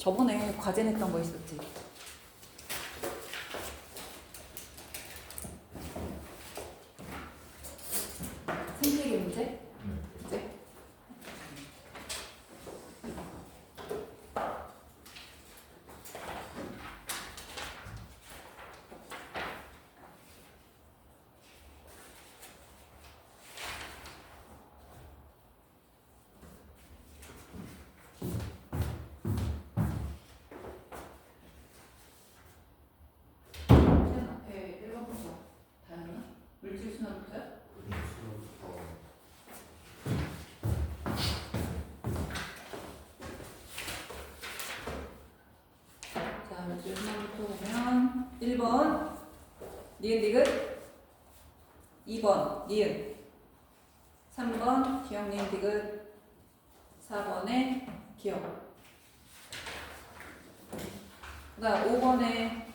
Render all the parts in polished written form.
저번에 과제 냈던 거 있었지. 생태계 문제? 그치? 앞에 1번부터 다였나? 물질 순환부터요? 자, 물질 순환부터 보면 1번 니은 디귿, 2번 니은, 3번 기억 니은 디귿, 4번에 기억. 그 다음 5번에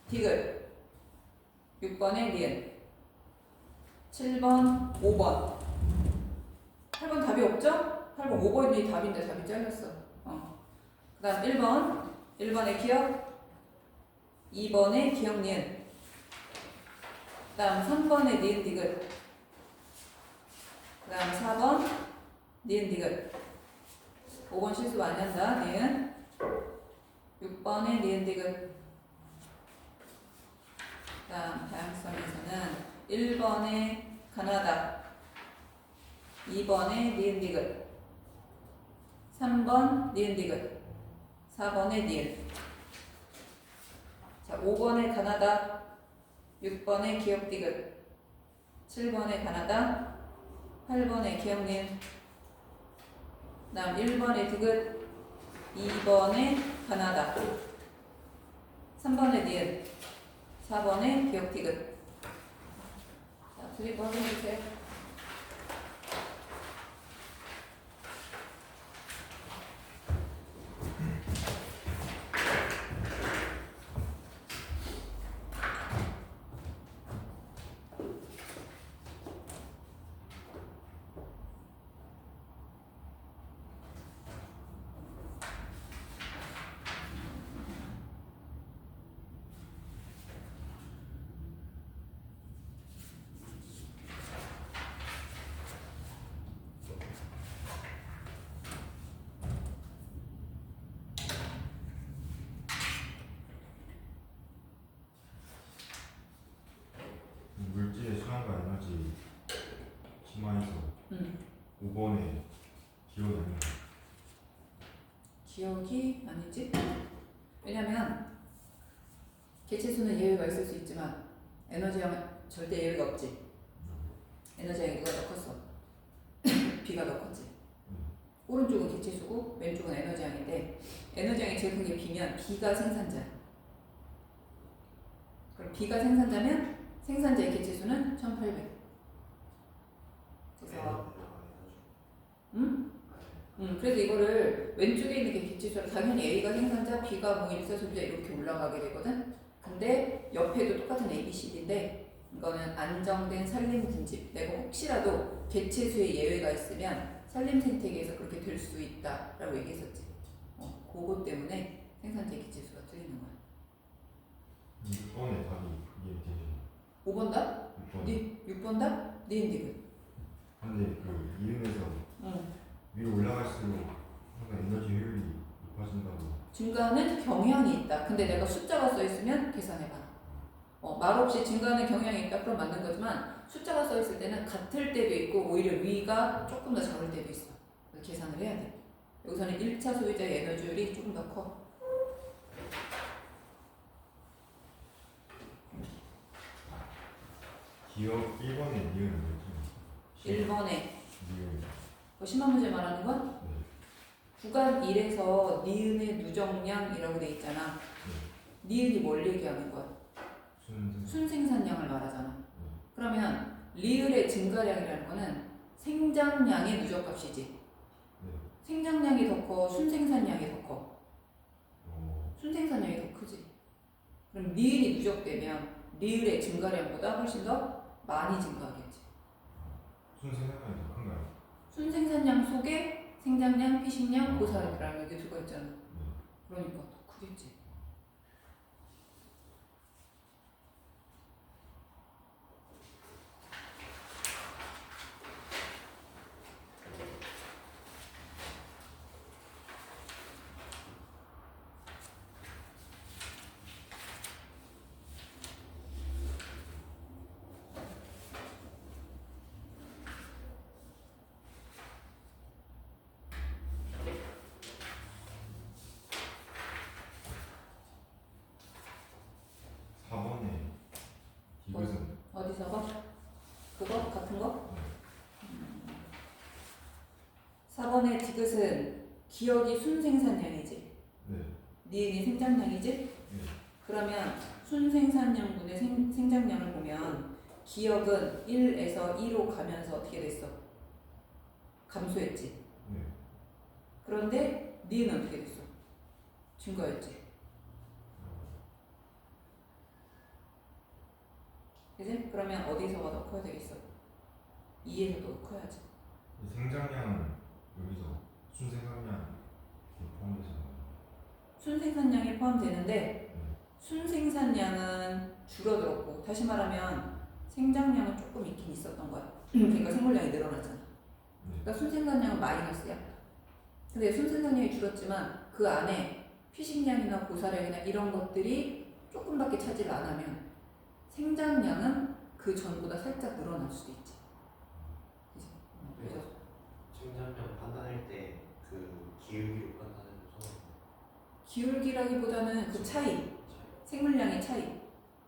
디귿, 6번에 니은, 7번, 5번. 8번 답이 없죠? 8번 5번이 답인데 답이 잘렸어. 그 다음 1번에 기억, 2번에 기억 니은, 그 다음 3번에 니은 디귿, 그 다음 4번 니은 디귿. 5번 실수 많이 한다. 니은. 6번에 니은 디귿. 그 다음 다양성에서는 1번에 가나다, 2번에 니은 디귿, 3번 니은 디귿, 4번에 니은. 자, 5번에 가나다, 6번에 기억 디귿, 7번에 가나다, 8번에 기억 니은. 그 다음 1번에 디귿, 2번에 가나다, 3번에 니은, 4번에 기억 디귿. 자, 드리고 확인해주세요. 물질의 순환과 에너지 심화해서 5번에 기억이 아니에요. 기억이 아니지? 왜냐면 개체수는 예외가 있을 수 있지만 에너지량은 절대 예외가 없지. 에너지량이 누가 더 컸어? B가 더 컸지. 오른쪽은 개체수고 왼쪽은 에너지량인데 에너지량이 제일 큰 게 B면 B가 생산자야. 그럼 B가 생산자면 생산자의 개체수는 1800. 그래서 그래서 이거를 왼쪽에 있는 게 개체수라 당연히 A가 생산자, B가 뭐 일사소비자 이렇게 올라가게 되거든. 근데 옆에도 똑같은 A, B, C, D인데 이거는 안정된 산림 군집. 내가 혹시라도 개체수에 예외가 있으면 산림 생태계에서 그렇게 될 수 있다라고 얘기했었지. 그거 때문에 생산자의 개체수가 틀리는 거야. 6번의 답이 이해되죠. 5번 답? 6번. 6번 답? 니은 디귿. 근데 그 이음에서 위로 올라갈수록 항상 에너지 효율이 높아진다고. 증가는 경향이 있다. 근데 내가 숫자가 써 있으면 계산해봐라. 말없이 증가는 경향이 있다. 그럼 맞는 거지만 숫자가 써 있을 때는 같을 때도 있고 오히려 위가 조금 더 작을 때도 있어. 그래서 계산을 해야 돼. 여기서는 1차 소비자의 에너지율이 조금 더 커. 기억 1번에 니은 뭐지? 1번에 니은. 심한 문제 말하는 건 네. 구간 1에서 니은의 누정량이라고 돼 있잖아. 니은이 뭘 얘기하는 거야? 순생산량을 말하잖아. 그러면 리을의 증가량이라는 거는 생장량의 누적값이지. 생장량이 더 커, 순생산량이 더 커. 순생산량이 더 크지. 그럼 니은이 누적되면 리을의 증가량보다 훨씬 더 많이 증가하겠지. 순생산량이 더 큰가요? 순생산량 속에 생장량, 피식량, 고사량이라는 게 들어가 있잖아. 그러니까 더 크겠지. 사 4번에 디귿은 어디서 봐? 그거? 같은 거? 4번의 디귿은 기억이 순생산량이지. 네. 니은이 생장량이지? 네. 그러면 순생산량분의 생장량을 보면 기억은 1에서 2로 가면서 어떻게 됐어? 감소했지. 네. 그런데 니은은 어떻게 됐어? 증가했지. 그지? 그러면 어디서가 더 커야 되겠어? 2에서 더 커야지. 이 생장량은 여기서 순생산량 포함돼서 순생산량이 포함되는데 네. 순생산량은 줄어들었고, 다시 말하면 생장량은 조금 있긴 있었던 거야. 그러니까 생물량이 늘어났잖아. 네. 그러니까 순생산량은 마이너스야. 근데 순생산량이 줄었지만 그 안에 피식량이나 고사량이나 이런 것들이 조금밖에 차지를 안 하면 생장량은 그 전보다 살짝 늘어날 수도 있지. 그죠? 그래서 중장면 판단할 때 그 기울기로 판단해서 기울기라기보다는 그 차이, 차이. 생물량의 차이.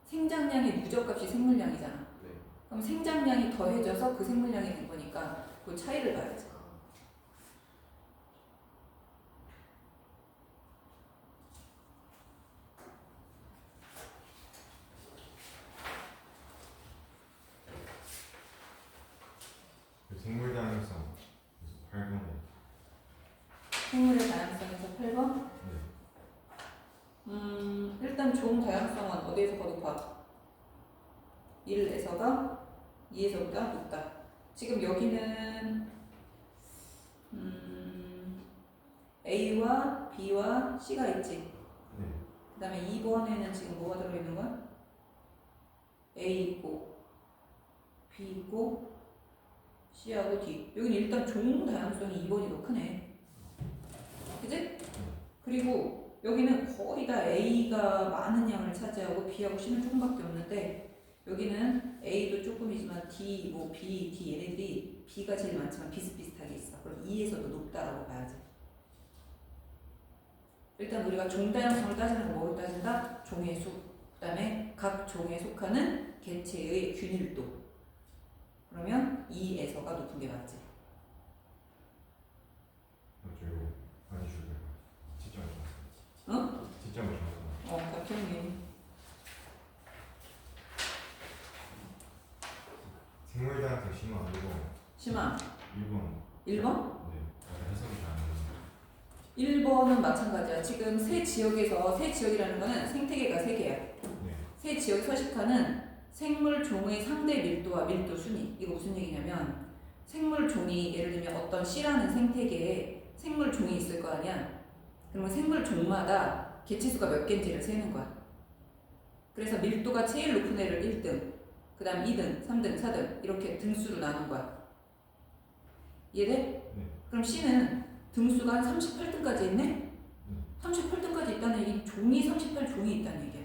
생장량의 누적값이 생물량이잖아. 네. 그럼 생장량이 더해져서 그 생물량이 된 거니까 그 차이를 봐야지. 그 생물 다양성 그래서 8번에 생물의 다양성에서 8번. 네. 일단 종 다양성은 어디에서가 높아? 1에서가 2에서보다 높다. 지금 여기는 A와 B와 C가 있지. 네. 그 다음에 2번에는 지금 뭐가 들어있는 거야? A 있고 B 있고 C하고 D. 여기는 일단 종 다양성이 2번이 더 크네. 그지? 그리고 여기는 거의 다 A가 많은 양을 차지하고 B하고 C는 조금밖에 없는데 여기는 A도 조금이지만 D, 뭐 B, D 얘네들이 B가 제일 많지만 비슷비슷하게 있어. 그럼 2에서도 높다라고 봐야지. 일단 우리가 종 다양성을 따지는 건 뭐로 따진다? 종의 수. 그 다음에 각 종에 속하는 개체의 균일도. 그러면 2에서가 높은 게 맞지. 저 이거 많이 줄게요. 직접 응? 직접 맞춰서 갑자기. 생물 다양성 심화 아니고 심화. 1번 1번? 네. 약간 해석이 잘 안 되는 1번은 마찬가지야. 지금 세 지역에서, 세 지역이라는 거는 생태계가 세 개야. 네. 세 지역 서식하는 생물 종의 상대 밀도와 밀도 순위. 이거 무슨 얘기냐면 생물 종이 예를 들면 어떤 C라는 생태계에 생물 종이 있을 거 아니야. 그러면 생물 종마다 개체수가 몇 개인지를 세는 거야. 그래서 밀도가 제일 높은 애를 1등, 그 다음 2등, 3등, 4등 이렇게 등수로 나눈 거야. 이해돼? 네. 그럼 C는 등수가 한 38등까지 있네? 38등까지 있다는 이 종이 38종이 있다는 얘기야.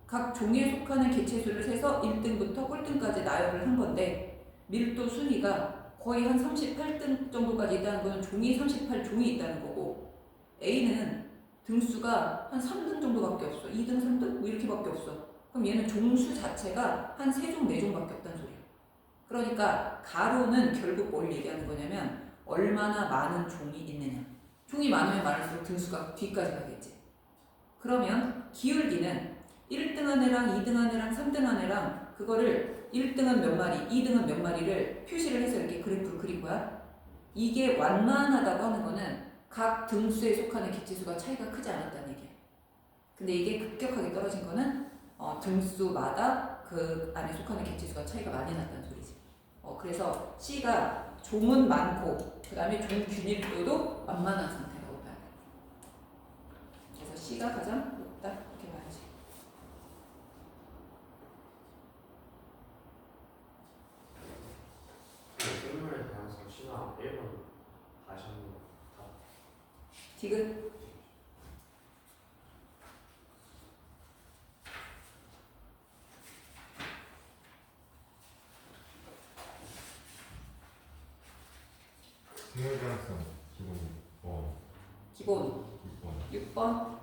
각 종에 속하는 개체수를 세서 1등부터 꼴등까지 나열을 한 건데 밀도 순위가 거의 한 38등 정도까지 있다는 거는 종이 38종이 있다는 거고 A는 등수가 한 3등 정도밖에 없어. 2등, 3등? 뭐 이렇게밖에 없어. 그럼 얘는 종수 자체가 한 3종, 4종밖에 없다는 소리야. 그러니까 가로는 결국 뭘 얘기하는 거냐면 얼마나 많은 종이 있느냐. 종이 많으면 많을수록 등수가 뒤까지 가겠지. 그러면 기울기는 1등한 애랑 2등한 애랑 3등한 애랑 그거를 1등은 몇 마리, 2등은 몇 마리를 표시를 해서 이렇게 그래프를 그린 거야. 이게 완만하다고 하는 거는 각 등수에 속하는 개체수가 차이가 크지 않았다는 얘기야. 근데 이게 급격하게 떨어진 거는 등수마다 그 안에 속하는 개체수가 차이가 많이 났다는 소리지. 그래서 C가 종은 많고 그 다음에 종 균일도도 완만한 상태라고 봐야 돼. C가 가장 높다 이렇게 봐야지. 생물 다양성 심화 1번 다시 한번 다 디귿. 생물 다양성 기본 기본 6번. 6번.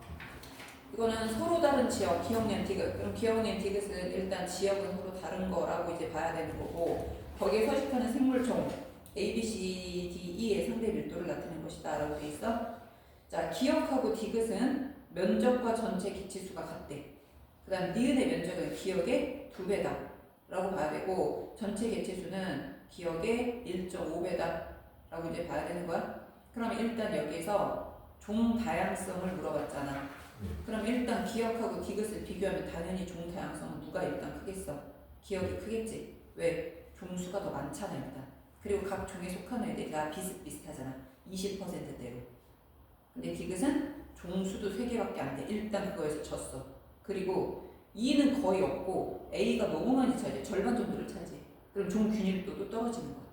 이거는 서로 다른 지역, 기억년 디귿. 그럼 기억년 디귿은 일단 지역은 서로 다른 거라고 이제 봐야 되는 거고, 거기에 서식하는 생물종 A, B, C, D, E의 상대 밀도를 나타낸 것이다 라고 돼 있어. 자, 기억하고 디귿은 면적과 전체 기치수가 같대. 그 다음 니은의 면적은 기억의 2배다 라고 봐야 되고, 전체 개체수는 기억의 1.5배다 라고 이제 봐야 되는 거야. 그럼 일단 여기서 종 다양성을 물어봤잖아. 그럼 일단 기억하고 디귿을 비교하면 당연히 종 다양성은 누가 일단 크겠어? 기억이 크겠지. 왜? 종수가 더 많잖아 일단. 그리고 각 종에 속한 애들이 다 비슷비슷하잖아. 20%대로. 근데 디귿은 종수도 3개밖에 안 돼. 일단 그거에서 졌어. 그리고 E는 거의 없고 A가 너무 많이 차지. 절반 정도를 차지. 그럼 종 균일도도 떨어지는 거야.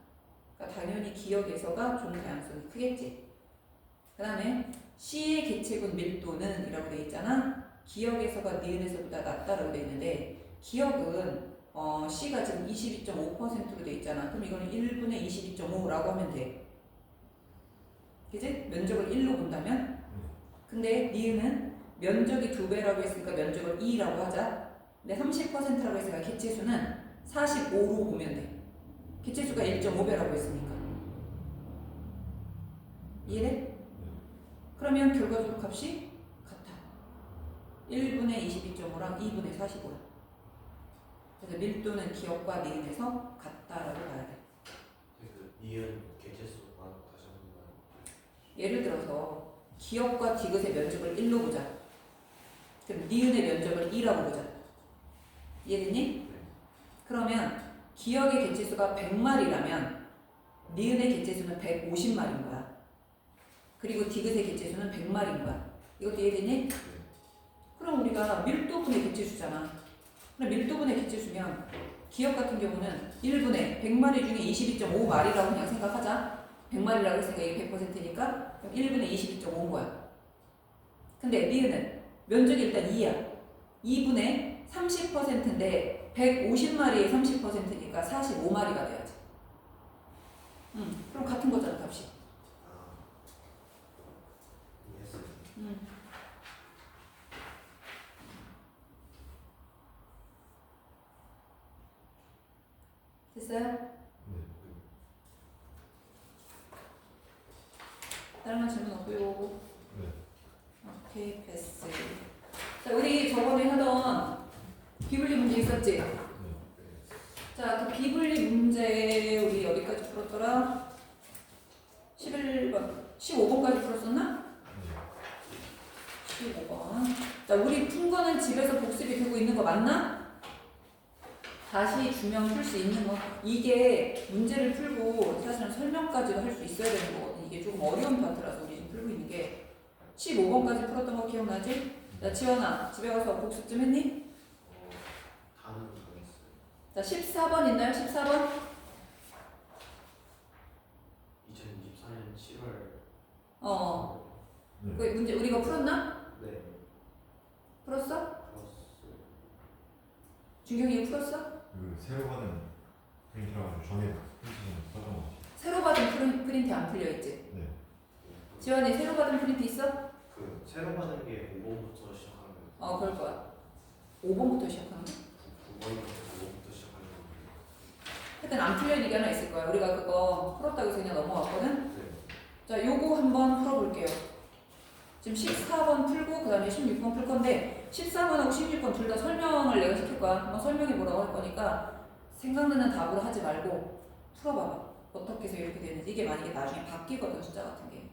그러니까 당연히 기억에서가 종 다양성이 크겠지. 그 다음에 C의 개체군 밀도는 이라고 되어 있잖아. 기억에서가 니은에서보다 낮다라고 되어 있는데, 기억은 C가 지금 22.5%로 되어 있잖아. 그럼 이거는 1분의 22.5라고 하면 돼. 그치? 면적을 1로 본다면. 근데 니은은 면적이 2배라고 했으니까 면적을 2라고 하자. 근데 30%라고 했으니까 개체수는 45로 보면 돼. 개체수가 1.5배라고 했으니까. 이해돼? 그러면 결과적 값이 같아. 1분의 22.5랑 2분의 45랑. 그래서 밀도는 기억과 니은에서 같다라고 봐야 돼. 그 니은 개체수가 다시 한번 예를 들어서 기억과 디귿의 면적을 1로 보자. 그럼 니은의 면적을 2라고 보자. 이해됐니? 그러면 기억의 개체수가 100마리라면 니은의 개체수는 150마리인 거야. 그리고 디귿의 개체수는 100마리인 거야. 이것도 이해되니? 그럼 우리가 밀도분의 개체수잖아. 그럼 밀도분의 개체수면 기억 같은 경우는 1분의 100마리 중에 22.5마리라고 그냥 생각하자. 100마리라고 했으니까 이게 100%니까 그럼 1분의 22.5인 거야. 근데 니은은 면적이 일단 2야. 2분의 30%인데 150마리의 30%니까 45마리가 돼야지. 그럼 같은 거잖아 값이. 이해했어요. 됐어요? 다른 건 질문 없고요. 오케이, 패스. 자, 우리 저번에 하던 비분리 문제 있었지? 자, 그 비분리 문제 우리 어디까지 풀었더라? 11번, 15번까지 풀었었나? 15번. 자, 우리 푼 거는 집에서 복습이 되고 있는 거 맞나? 다시 주면 풀 수 있는 거. 이게 문제를 풀고 사실은 설명까지도 할 수 있어야 되는 거거든. 이게 조금 어려운 파트라서 우리 지금 풀고 있는 게. 15번까지 풀었던 거 기억나지? 자, 지원아, 집에 가서 복습 좀 했니? 다는 더 했어요. 자, 14번 있나요? 14번? 2024년 7월. 그 문제 우리가 풀었나? 네. 풀었어? 플러스. 준경이 풀었어? 그 새로 받은 프린트라고 전에 프린트는 썼던 것 같아요. 새로 받은 프린트 안 풀려 있지? 네. 지원이 새로 받은 프린트 있어? 그 새로 받은 게 5번부터 시작하는 거. 그럴 거야. 5번부터 시작하는 거? 9번부터 5번부터 시작하는 거. 하여튼 안 풀려 있는 게 하나 있을 거야. 우리가 그거 풀었다고 해서 그냥 넘어갔거든? 네. 자, 요거 한번 풀어볼게요. 지금 14번 풀고 그 다음에 16번 풀 건데 14번하고 16번 둘 다 설명을 내가 시킬 거야. 한번 설명해 보라고 할 거니까 생각나는 답으로 하지 말고 풀어봐봐. 어떻게 해서 이렇게 되는지. 이게 만약에 나중에 바뀌거든, 숫자 같은 게.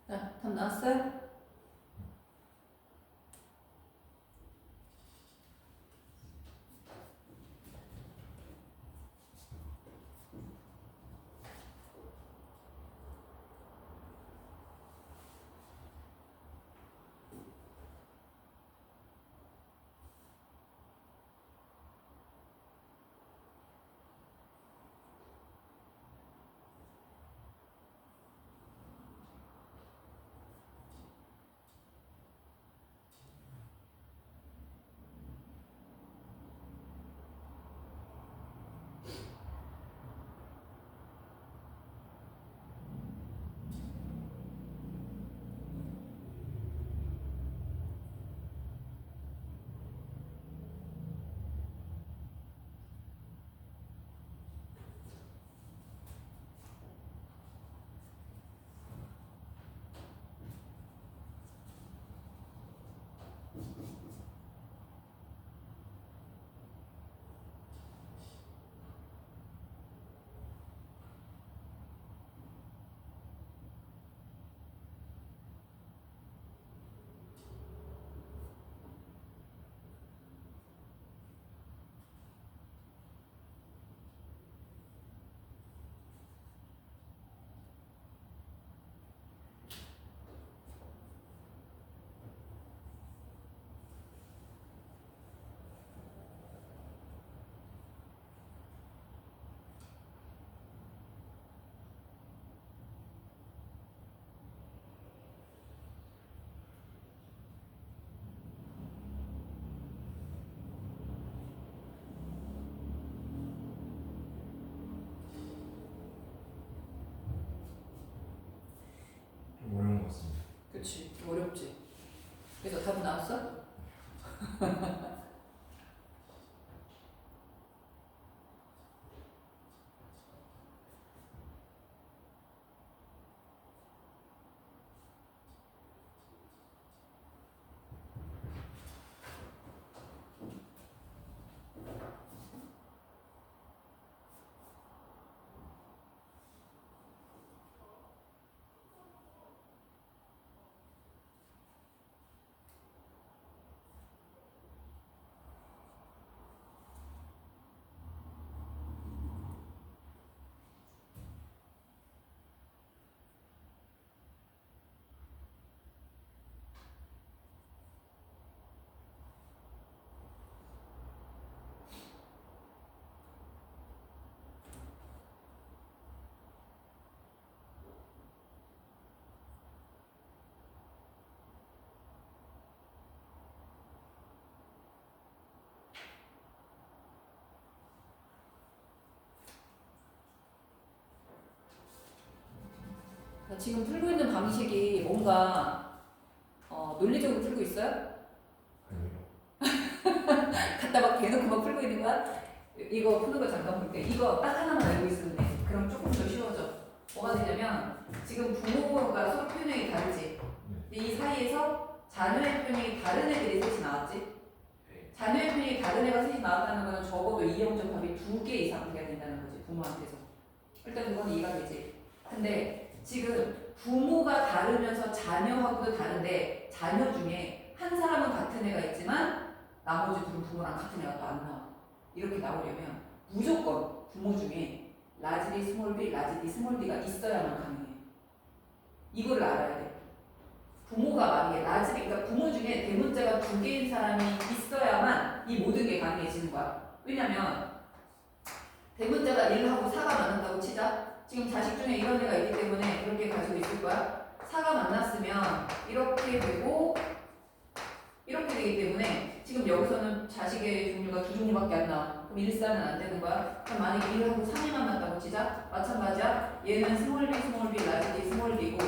자, 답 나왔어요? 나왔어? 자, 지금 풀고 있는 방식이 뭔가 논리적으로 풀고 있어요? 아니요. 갖다 막 대놓고 막 풀고 있는 거야? 이거 푸는 거 잠깐 볼게. 이거 딱 하나만 알고 있으면 돼. 그럼 조금 더 쉬워져. 뭐가 되냐면 지금 부모가 서로 표현이 다르지. 근데 이 사이에서 자녀의 표현이 다른 애들이 셋이 나왔지. 네. 자녀의 표현이 다른 애가 셋이 나왔다는 거는 적어도 이형접합이 2개 이상 돼야 된다는 거지. 부모한테서. 일단 그건 이해가 되지. 근데 지금 부모가 다르면서 자녀하고도 다른데 자녀 중에 한 사람은 같은 애가 있지만 나머지 둘은 부모랑 같은 애가 또 안 나와. 이렇게 나오려면 무조건 부모 중에 라지 D, 스몰 b, 라지 D, 스몰 d가 있어야만 가능해. 이거를 알아야 돼. 부모가 만약에 라지 D, 그러니까 부모 중에 대문자가 2개인 사람이 있어야만 이 모든 게 가능해지는 거야. 왜냐면 대문자가 1하고 4가 만난다고 치자. 지금 자식 중에 이런 애가 있기 때문에 그렇게 가지고 있을 거야. 4가 만났으면 이렇게 되고 이렇게 되기 때문에 지금 여기서는 자식의 종류가 2종류밖에 안 나와. 그럼 1, 4는 안 되는 거야. 그럼 만약에 1하고 3이 만났다고 치자. 마찬가지야. 얘는 스몰 b, 스몰 b, 라지 d, 스몰 d고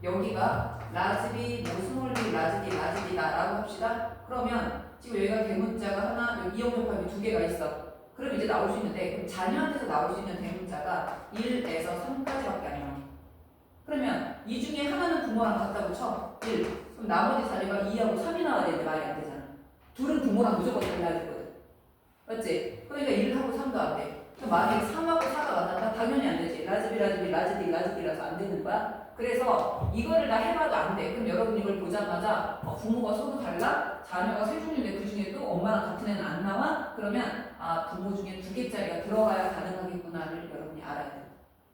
여기가 라지 b, 뭐 스몰 b, 라지 d, 라지 d다 라고 합시다. 그러면 지금 여기가 대문자가 하나, 여기 이형접합이 2개가 있어. 그럼 이제 나올 수 있는데 그럼 자녀한테서 나올 수 있는 대문자가 1에서 3까지밖에 안 나와. 그러면 이 중에 하나는 부모랑 같다고 쳐. 1. 그럼 나머지 자녀가 2하고 3이 나와야 되는데 말이 안 되잖아. 둘은 부모랑 무조건 달라야 되거든. 맞지? 그러니까 1하고 3도 안 돼. 그럼 만약에 3하고 4가 만났다? 당연히 안 되지. 라즈비, 라즈비, 라즈디, 라즈디라서 안 되는 거야. 그래서 이거를 다 해봐도 안 돼. 그럼 여러분 이걸 보자마자 부모가 서로 달라? 자녀가 세 종류인데 그 중에도 엄마랑 같은 애는 안 나와? 그러면 부모 중에 2개짜리가 들어가야 가능하겠구나를 여러분이 알아야 돼.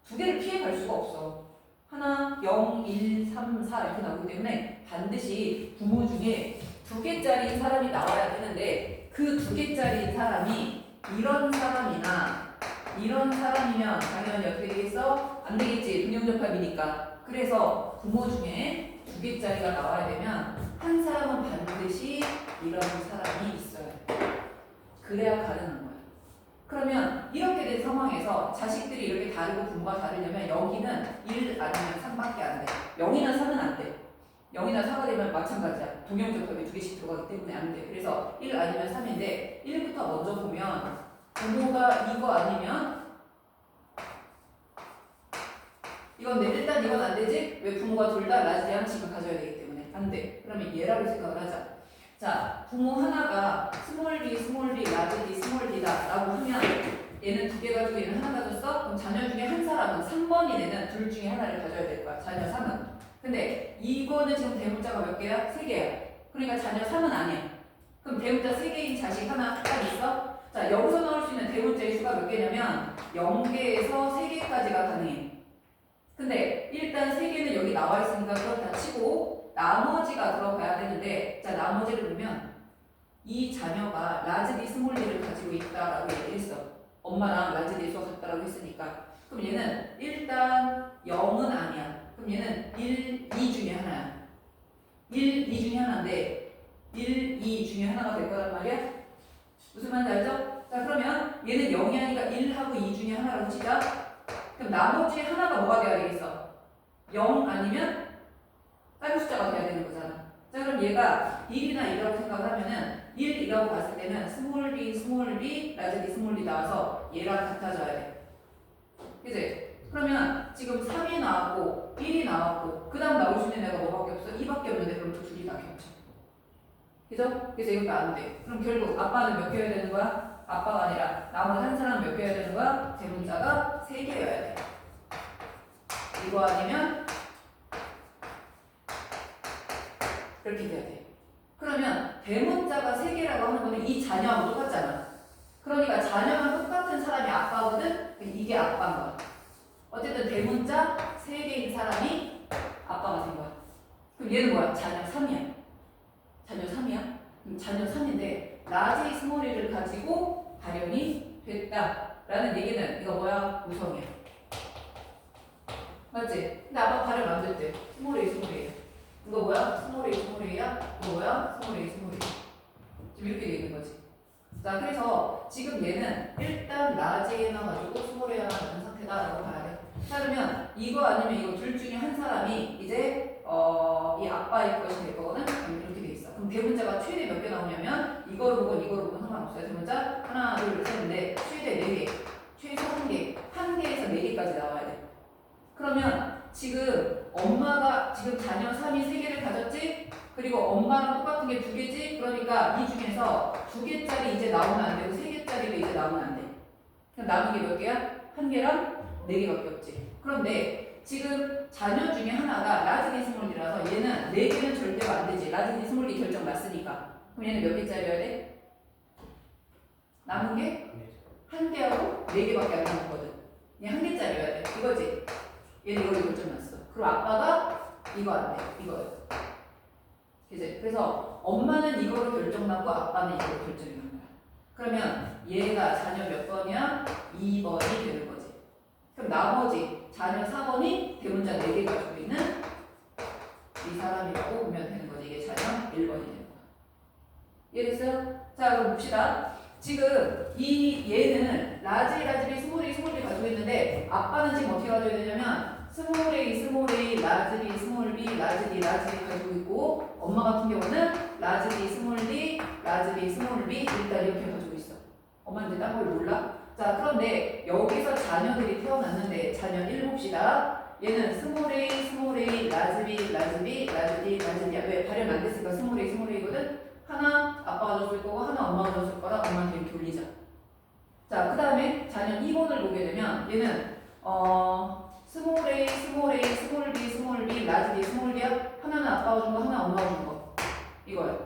2개를 피해갈 수가 없어. 하나, 0, 1, 3, 4 이렇게 나오기 때문에 반드시 부모 중에 2개짜리인 사람이 나와야 되는데 그 2개짜리인 사람이 이런 사람이나 이런 사람이면 당연히 어떻게 되겠어? 안 되겠지. 동형접합이니까. 그래서 부모 중에 2개짜리가 나와야 되면 한 사람은 반드시 이런 사람이 있어야 돼. 그래야 가능한 거야. 그러면 이렇게 된 상황에서 자식들이 이렇게 다르고 부모가 다르려면 여기는 1 아니면 3밖에 안 돼. 0이나 3은 안 돼. 0이나 4가 되면 마찬가지야. 동형접합이 2개씩 들어가기 때문에 안 돼. 그래서 1 아니면 3인데 1부터 먼저 보면 부모가 이거 아니면 이건 내 일단 이건 안 되지? 왜 부모가 둘 다 라지 양식을 가져야 되기 때문에 안 돼. 그러면 얘라고 생각을 하자. 자, 부모 하나가 스몰 d, 스몰 d, 라지 d, 스몰 d다 라고 하면 얘는 2개 가지고 얘는 하나 가졌어? 그럼 자녀 중에 한 사람은 3번이 되는 둘 중에 하나를 가져야 될 거야. 자녀 3은. 근데 이거는 지금 대문자가 몇 개야? 3개야. 그러니까 자녀 3은 아니야. 그럼 대문자 3개인 자식 하나 딱 있어? 자, 여기서 나올 수 있는 대문자의 수가 몇 개냐면 0개에서 3개까지가 가능해. 근데 일단 3개는 여기 나와 있으니까 그렇다 치고 나머지가 들어가야 되는데, 자, 나머지를 보면 이 자녀가 라지 D, 스몰 d를 가지고 있다라고 얘기했어. 엄마랑 라지 D 수가 같다라고 했으니까. 그럼 얘는 일단 0은 아니야. 그럼 얘는 1, 2 중에 하나야. 1, 2 중에 하나인데 1, 2 중에 하나가 될 거란 말이야. 무슨 말인지 알죠? 자, 그러면 얘는 0이 아니니까 1하고 2 중에 하나라고 치자. 그럼 나머지 하나가 뭐가 돼야 되겠어? 0 아니면 다른 숫자가 돼야 되는 거잖아. 자 그럼 얘가 1이나 2라고 생각을 하면은 1이라고 봤을 때는 스몰 b, 라지 b, 스몰 b 나와서 얘랑 같아져야 돼. 그지? 그러면 지금 3이 나왔고 1이 나왔고 그 다음 나올 수 있는 애가 뭐밖에 없어? 2밖에 없는데 그럼 그 둘이 다 겹쳐. 그죠? 그래서 이것도 안 돼. 그럼 결국 아빠는 몇 개여야 되는 거야? 아빠가 아니라 나머지 한 사람은 몇 개여야 되는 거야? 대문자가 3개여야 돼. 이거 아니면 이렇게 돼야 돼. 그러면 대문자가 3개라고 하는 거는 이 자녀하고 똑같잖아. 그러니까 자녀랑 똑같은 사람이 아빠거든? 이게 아빠인 거야. 어쨌든 대문자 3개인 사람이 아빠가 된 거야. 그럼 얘는 뭐야? 자녀 3이야. 자녀 3이야? 자녀 3인데 라지 스몰이를 가지고 발현이 됐다라는 얘기는 이거 뭐야? 우성이야. 맞지? 근데 아빠 발현 안 됐대. 스몰 A. 이거 뭐야? 스몰 A야? 이거 뭐야? 스몰 A. 지금 이렇게 돼 있는 거지. 자, 그래서 지금 얘는 일단 라지에나 가지고 스몰 A나 같은 상태다라고 봐야 돼. 자, 그러면 이거 아니면 이거 둘 중에 한 사람이 이제 이 아빠의 것이 될 거거든? 이렇게 돼 있어. 그럼 대문자가 최대 몇 개 나오냐면 이거로 보건 상관없어요. 대문자 하나, 둘, 셋, 넷, 최대 4개, 최소 1개, 1개에서 4개까지 나와야 돼. 그러면 지금 엄마가 지금 자녀 3이 3개를 가졌지? 그리고 엄마랑 똑같은 게 2개지? 그러니까 이 중에서 2개짜리 이제 나오면 안 되고 3개짜리가 이제 나오면 안 돼. 그럼 남은 게 몇 개야? 1개랑 4개밖에 없지. 그런데 지금 자녀 중에 하나가 라지니 스몰이라서 얘는 4개는 절대로 안 되지. 라지니 스몰이 결정 났으니까. 그럼 얘는 몇 개짜리여야 돼? 남은 게 1개하고 4개밖에 안 남았거든. 얘 1개짜리여야 돼. 이거지? 얘는 이걸로 결정 났어. 그리고 아빠가 이거 안 돼. 이거요. 그치? 그래서 엄마는 이거로 결정나고 아빠는 이거로 결정이 난 거야. 그러면 얘가 자녀 몇 번이야? 2번이 되는 거지. 그럼 나머지 자녀 4번이 대문자 4개 가지고 있는 이 사람이라고 보면 되는 거지. 이게 자녀 1번이 되는 거야. 이해됐어요? 자, 그럼 봅시다. 지금 얘는 라지, 스몰 A 가지고 있는데 아빠는 지금 어떻게 가져야 되냐면 스몰 A, 라지 B, 스몰 B, 라지 D 가지고 있고 엄마 같은 경우는 라지 B, 스몰 D, 라지 B, 스몰 B 일단 이렇게 가지고 있어. 엄마는 이제 딴 걸 몰라? 자, 그런데 여기서 자녀들이 태어났는데 자녀 1 봅시다. 얘는 스몰 A, 라지 B, 라지 D. 왜 발현 안 됐으니까 스몰 A거든? 하나 아빠가 줬을 거고 하나 엄마가 줬을 거라 엄마한테 이렇게 올리자. 자, 그 다음에 자녀 2번을 보게 되면 얘는 스몰 A, 스몰 B, 라지 B, 스몰 B야. 하나는 아빠가 준 거, 하나 엄마가 준 거. 이거야.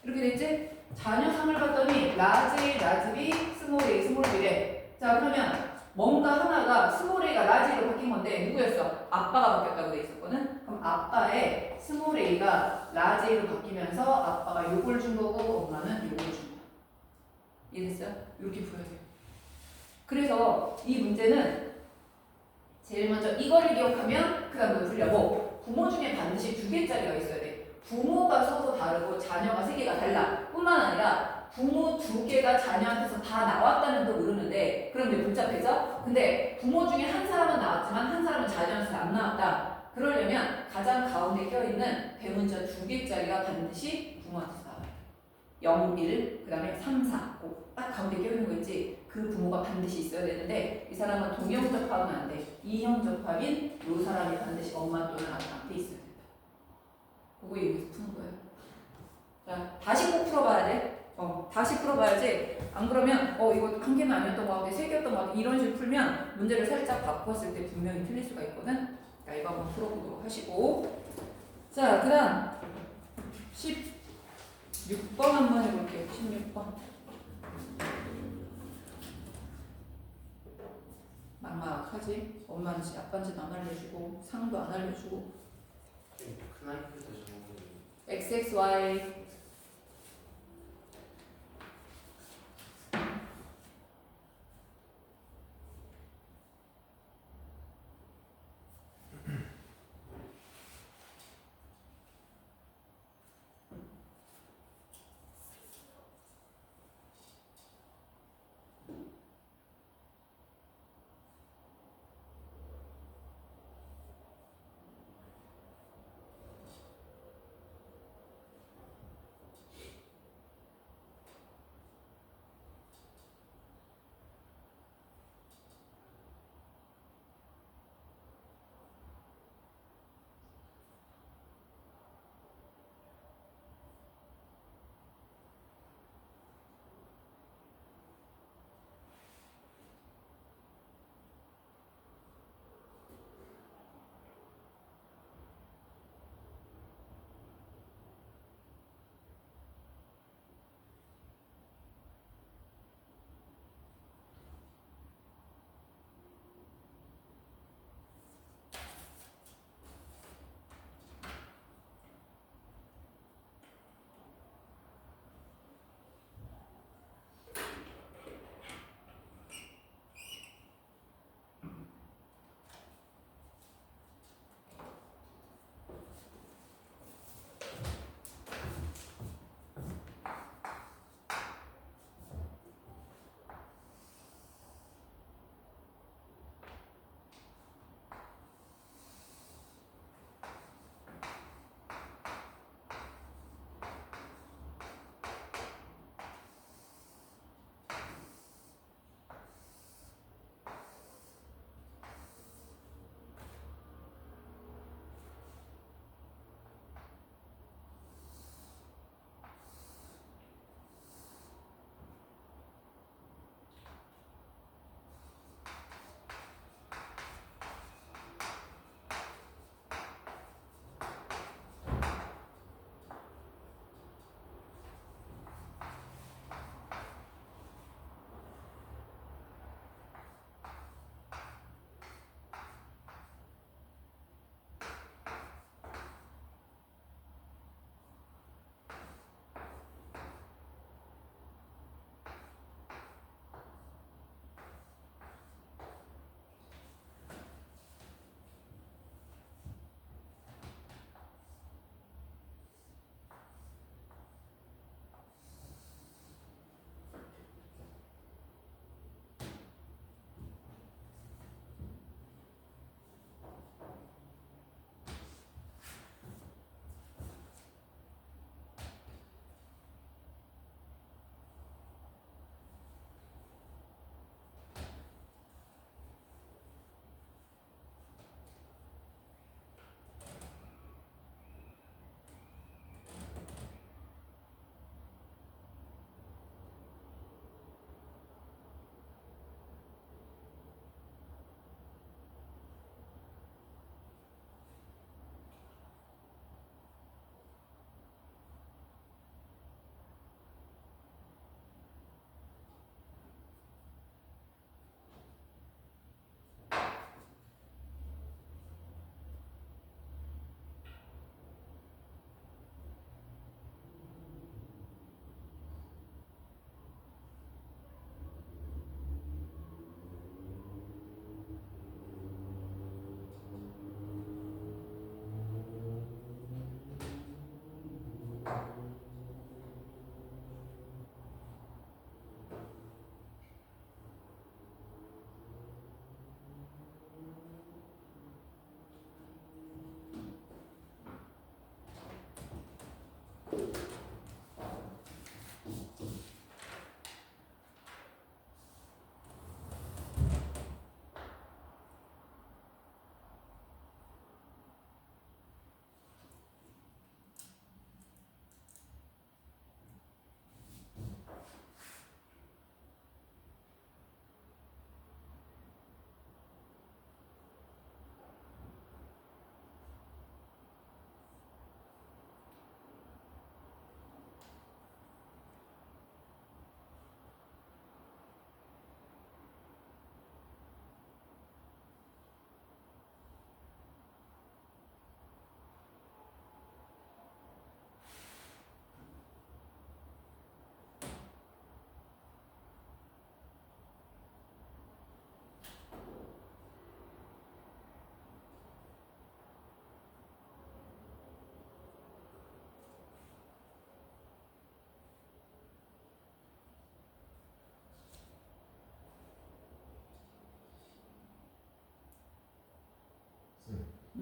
이렇게 됐지? 자녀 3을 봤더니 라지 B, 스몰 A, 스몰 B래. 자, 그러면 뭔가 하나가 스몰 A가 라지로 바뀐 건데 누구였어? 아빠가 바뀌었다고 돼 있었거든? 그럼 아빠의 스몰 A가 라지로 바뀌면서 아빠가 요걸 준 거고 엄마는 요걸 준 거야. 이해됐어요? 이렇게 보여야 돼요. 그래서 이 문제는 제일 먼저 이거를 기억하면 그 다음 풀려고 부모 중에 반드시 2개짜리가 있어야 돼. 부모가 서로 다르고 자녀가 3개가 달라. 뿐만 아니라 부모 2개가 자녀한테서 다 나왔다는 걸 모르는데 그럼 이제 복잡해져? 근데 부모 중에 한 사람은 나왔지만 한 사람은 자녀한테서 안 나왔다. 그러려면 가장 가운데 껴있는 대문자 2개짜리가 반드시 부모한테서 나와요. 0, 1, 그 다음에 3, 4 딱 가운데 껴있는 거 있지? 그 부모가 반드시 있어야 되는데 이 사람은 동형 접합은 안 돼. 이형 접합인 이 사람이 반드시 엄마 또는 아빠한테 있어야 된다. 그거 여기서 푸는 거예요. 자, 다시 꼭 풀어봐야 돼. 다시 풀어봐야지. 안 그러면 이거 한 개는 아니었던 것 같아, 3개였던 것 같아 이런 식으로 풀면 문제를 살짝 바꿨을 때 분명히 틀릴 수가 있거든. 자, 이거 한번 풀어보도록 하시고 자, 그 다음 16번 한번 해볼게요. 16번 막막하지? 엄마인지 아빠인지도 안 알려주고 상도 안 알려주고 큰 아이플도 정말 XXY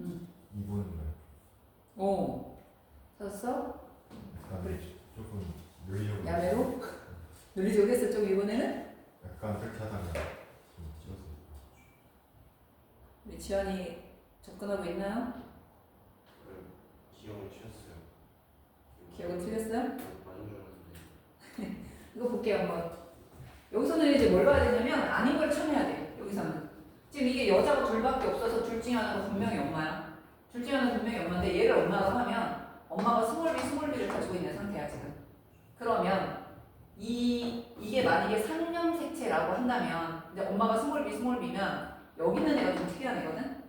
2번은 오. 찾았어? 약간 조금 논리적으로 야매로? 논리적으로 했어 좀 이번에는? 약간 그렇게 하다가 좀 찍었어요. 우리 지연이 접근하고 있나요? 기억을 취했어요. 기억은 틀렸어요? 아닌 줄 알았는데. 이거 볼게요 한번. 여기서는 이제 뭘 봐야 되냐면 아닌 걸 쳐내야 돼. 여기서는 지금 이게 여자가 둘밖에 없어서 둘 중에 하나가 분명히 엄마야. 둘 중에 하나는 분명히 엄마인데 얘를 엄마라고 하면 엄마가 스몰비를 가지고 있는 상태야 지금. 그러면 이게 만약에 상념색체라고 한다면 이제 엄마가 스몰비면 여기 있는 애가 좀 특이한 애거든.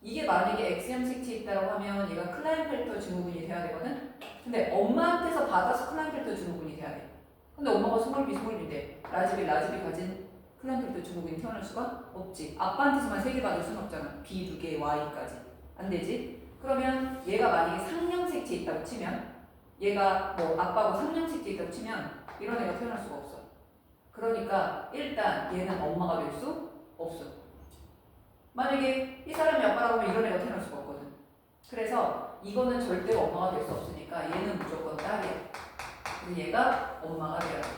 이게 만약에 엑스염색체 있다고 하면 얘가 클라인펠터 증후군이 돼야 되거든. 근데 엄마한테서 받아서 클라인펠터 증후군이 돼야 돼. 근데 엄마가 스몰비인데 라즈비 가진 클라인펠터 증후군이 태어날 수가 없지. 아빠한테서만 3개 받을 수는 없잖아. B 2개, Y까지. 안 되지. 그러면 얘가 만약에 상념색체 있다고 치면 얘가 뭐 아빠고 상념색체 있다고 치면 이런 애가 태어날 수가 없어. 그러니까 일단 얘는 엄마가 될 수 없어. 만약에 이 사람이 아빠라고 하면 이런 애가 태어날 수가 없거든. 그래서 이거는 절대로 엄마가 될 수 없으니까 얘는 무조건 딸이야. 그래서 얘가 엄마가 돼야 돼.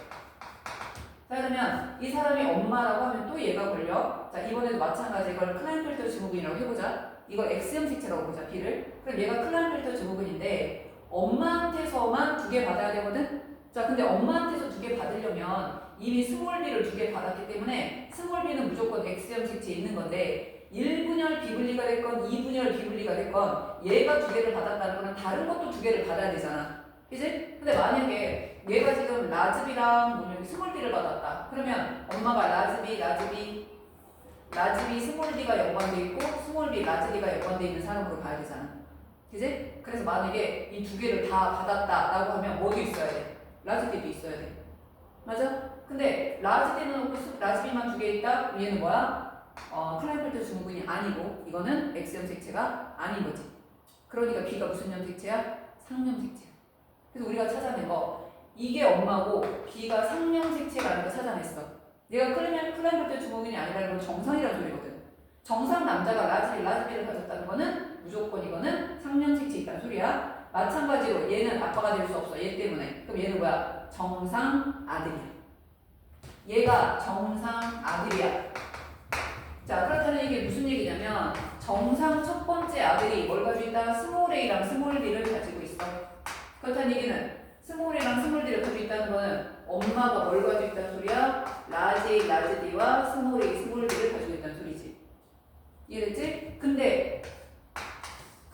자 그러면 이 사람이 엄마라고 하면 또 얘가 걸려. 자 이번에도 마찬가지 이걸 클라인펠터 증후군이라고 해보자. 이걸 X형색체라고 보자 B를. 그럼 얘가 클라인펠터 증후군인데 엄마한테서만 2개 받아야 되거든. 자 근데 엄마한테서 2개 받으려면 이미 스몰 B를 2개 받았기 때문에 스몰 B는 무조건 X형색체에 있는 건데 1분열 비분리가 됐건 2분열 비분리가 됐건 얘가 2개를 받았다는 거는 다른 것도 2개를 받아야 되잖아. 그치? 근데 만약에 얘가 지금 라즈비랑 스몰 B를 받았다. 그러면 엄마가 라즈비 스몰 B가 연관돼 있고 스몰 B 라즈비가 연관돼 있는 사람으로 봐야 되잖아. 그치? 그래서 만약에 이 2개를 다 받았다라고 하면 뭐도 있어야 돼? 라즈비도 있어야 돼. 맞아? 근데 라즈비는 라즈비만 2개 있다? 그럼 얘는 뭐야? 클라인펠터 증후군이 아니고 이거는 X염색체가 아닌 거지. 그러니까 B가 무슨 염색체야? 상염색체야. 그래서 우리가 찾아낸 거 이게 엄마고 B가 상염색체라는 거 찾아냈어. 내가 클라인펠터 증후군이 아니라는 건 정상이라는 소리거든. 정상 남자가 라즈비를 가졌다는 거는 무조건 이거는 상염색체 있다는 소리야. 마찬가지로 얘는 아빠가 될 수 없어. 얘 때문에. 그럼 얘는 뭐야? 정상 아들이야. 얘가 정상 아들이야. 자 그렇다는 이게 무슨 얘기냐면 정상 첫 번째 아들이 뭘 가지고 있다? 스몰 A랑 스몰 B를 가지고 있어. 그렇다는 얘기는 스몰 A랑 스몰 B를 가지고 있다는 거는 엄마가 뭘 가지고 있다는 소리야? 라지 A, 라지 D와 스몰 A, 스몰 B를 가지고 있다는 소리지. 이해됐지? 근데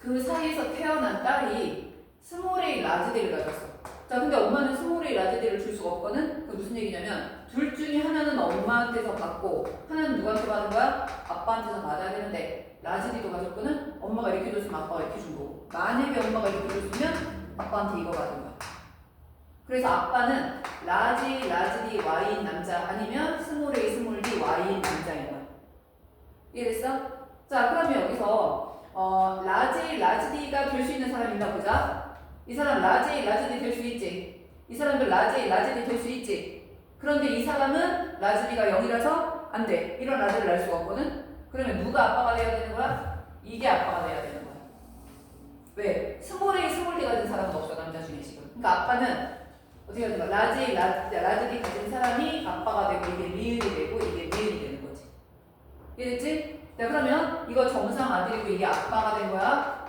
그 사이에서 태어난 딸이 스몰 A, 라지 D를 가졌어. 자 근데 엄마는 스몰 A, 라지 D를 줄 수가 없거든? 그 무슨 얘기냐면 둘 중에 하나는 엄마한테서 받고 하나는 누구한테 받은 거야? 아빠한테서 받아야 되는데 라즈디도 가졌거든? 엄마가 이렇게 줬으면 아빠가 이렇게 준 거고 만약에 엄마가 이렇게 줬으면 아빠한테 이거 받은 거야. 그래서 아빠는 라즈디 Y인 남자 아니면 스몰 A 스몰 D Y인 남자인 거야. 이해됐어? 자 그러면 여기서 라즈디가 될 수 있는 사람이 있나 보자. 이 사람 라즈디 될 수 있지. 이 사람도 라즈디 될 수 있지. 그런데 이 사람은 라즈비가 0이라서 안 돼. 이런 아들을 낳을 수가 없거든? 그러면 누가 아빠가 돼야 되는 거야? 이게 아빠가 돼야 되는 거야. 왜? 스몰 A, 스몰 D 가진 사람은 없어, 남자 중에 지금. 그러니까 아빠는 어떻게 하는 거야? 라즈비 가진 사람이 아빠가 되고 이게 리을이 되고 이게 리을이 되는 거지. 이해됐지? 자, 그러면 이거 정상 아들이고 이게 아빠가 된 거야.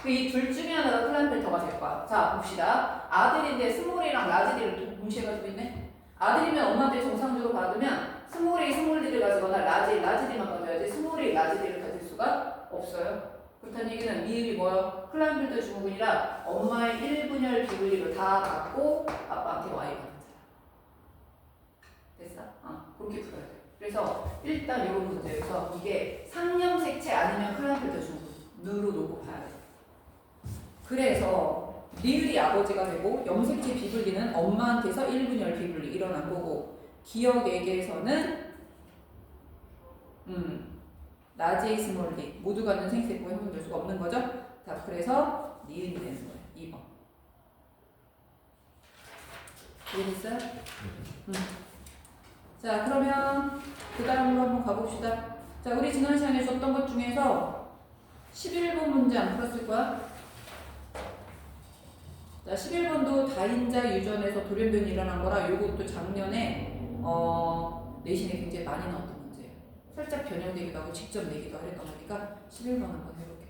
이 둘 중에 하나가 클라인펠터가 될 거야. 자, 봅시다. 아들인데 스몰 A랑 라즈디를 동시에 가지고 있네? 아들이면 엄마한테 정상적으로 받으면 스몰 A, 스몰 D를 가지거나 라지 D만 가져야지 스몰 A, 라지 D를 가질 수가 없어요. 그렇다는 얘기는 미음이 뭐야? 클라인펠터 증후군이라 엄마의 1분열 비분리를 다 갖고 아빠한테 Y가 되는 사람. 됐어? 그렇게 풀어야 돼. 그래서 일단 이런 문제에서 이게 상념색체 아니면 클라인펠터 증후군으로 놓고 봐야 돼. 그래서 리을이 아버지가 되고 염색체 비분리는 엄마한테서 1분열 비분리 일어난 거고 기억에게서는 라지 A 스몰 D 모두 가는 생세포 형성될 수가 없는 거죠. 자 그래서 니은이 되는 거예요. 2번. 이해됐어요? 자 그러면 그 다음으로 한번 가봅시다. 자 우리 지난 시간에 줬던 것 중에서 11번 문제 안 풀었을 거야? 자, 11번도 다인자 유전에서 돌연변이 일어난 거라 요것도 작년에 내신에 굉장히 많이 나왔던 문제예요. 살짝 변형되기도 하고 직접 내기도 하려던 거니까 11번 한번 해볼게요.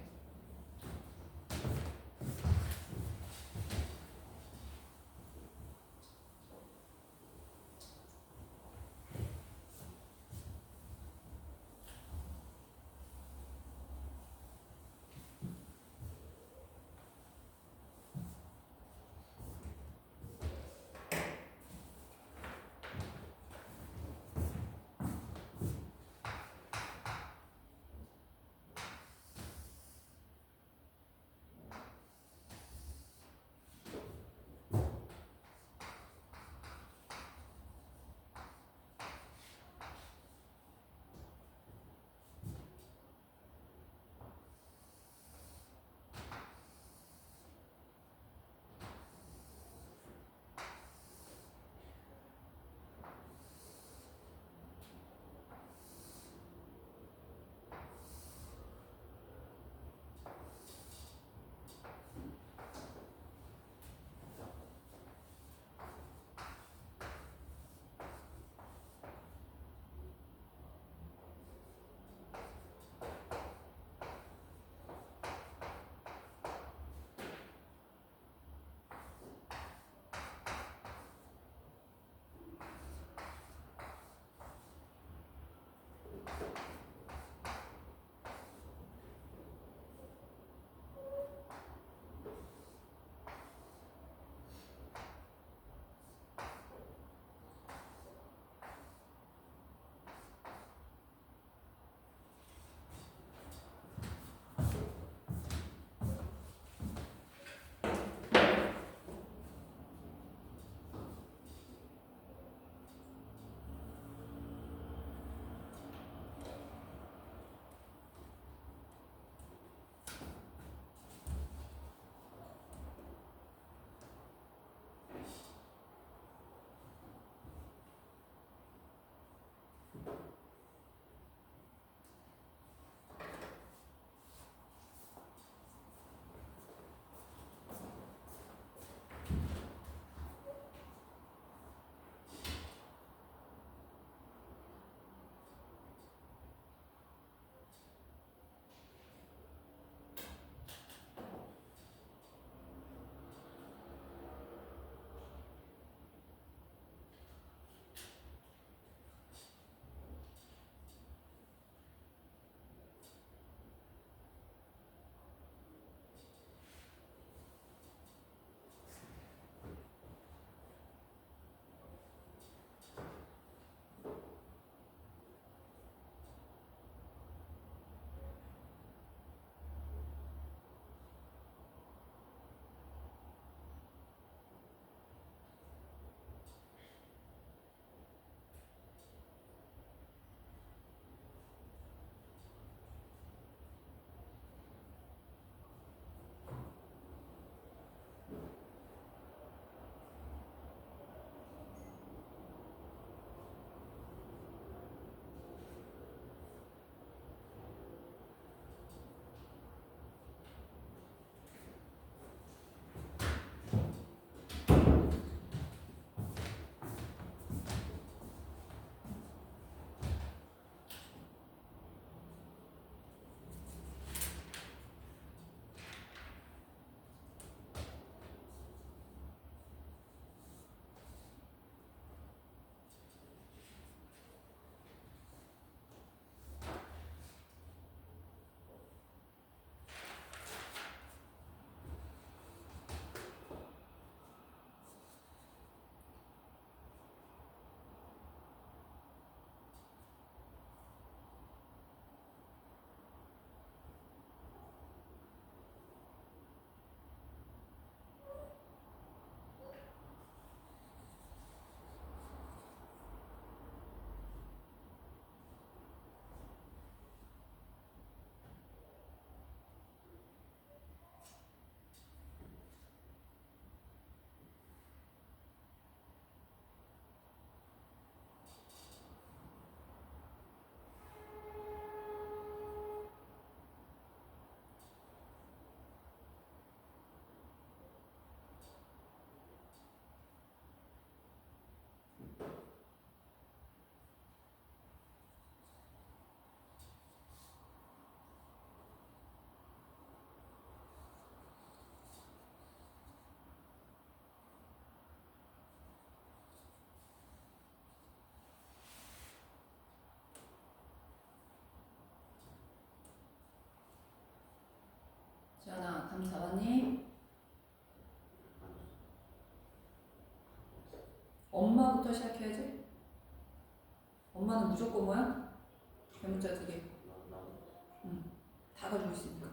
감사관님. 엄마부터 시작해야지. 엄마는 무조건 뭐야? 대문자 2개. 다 가지고 있으니까.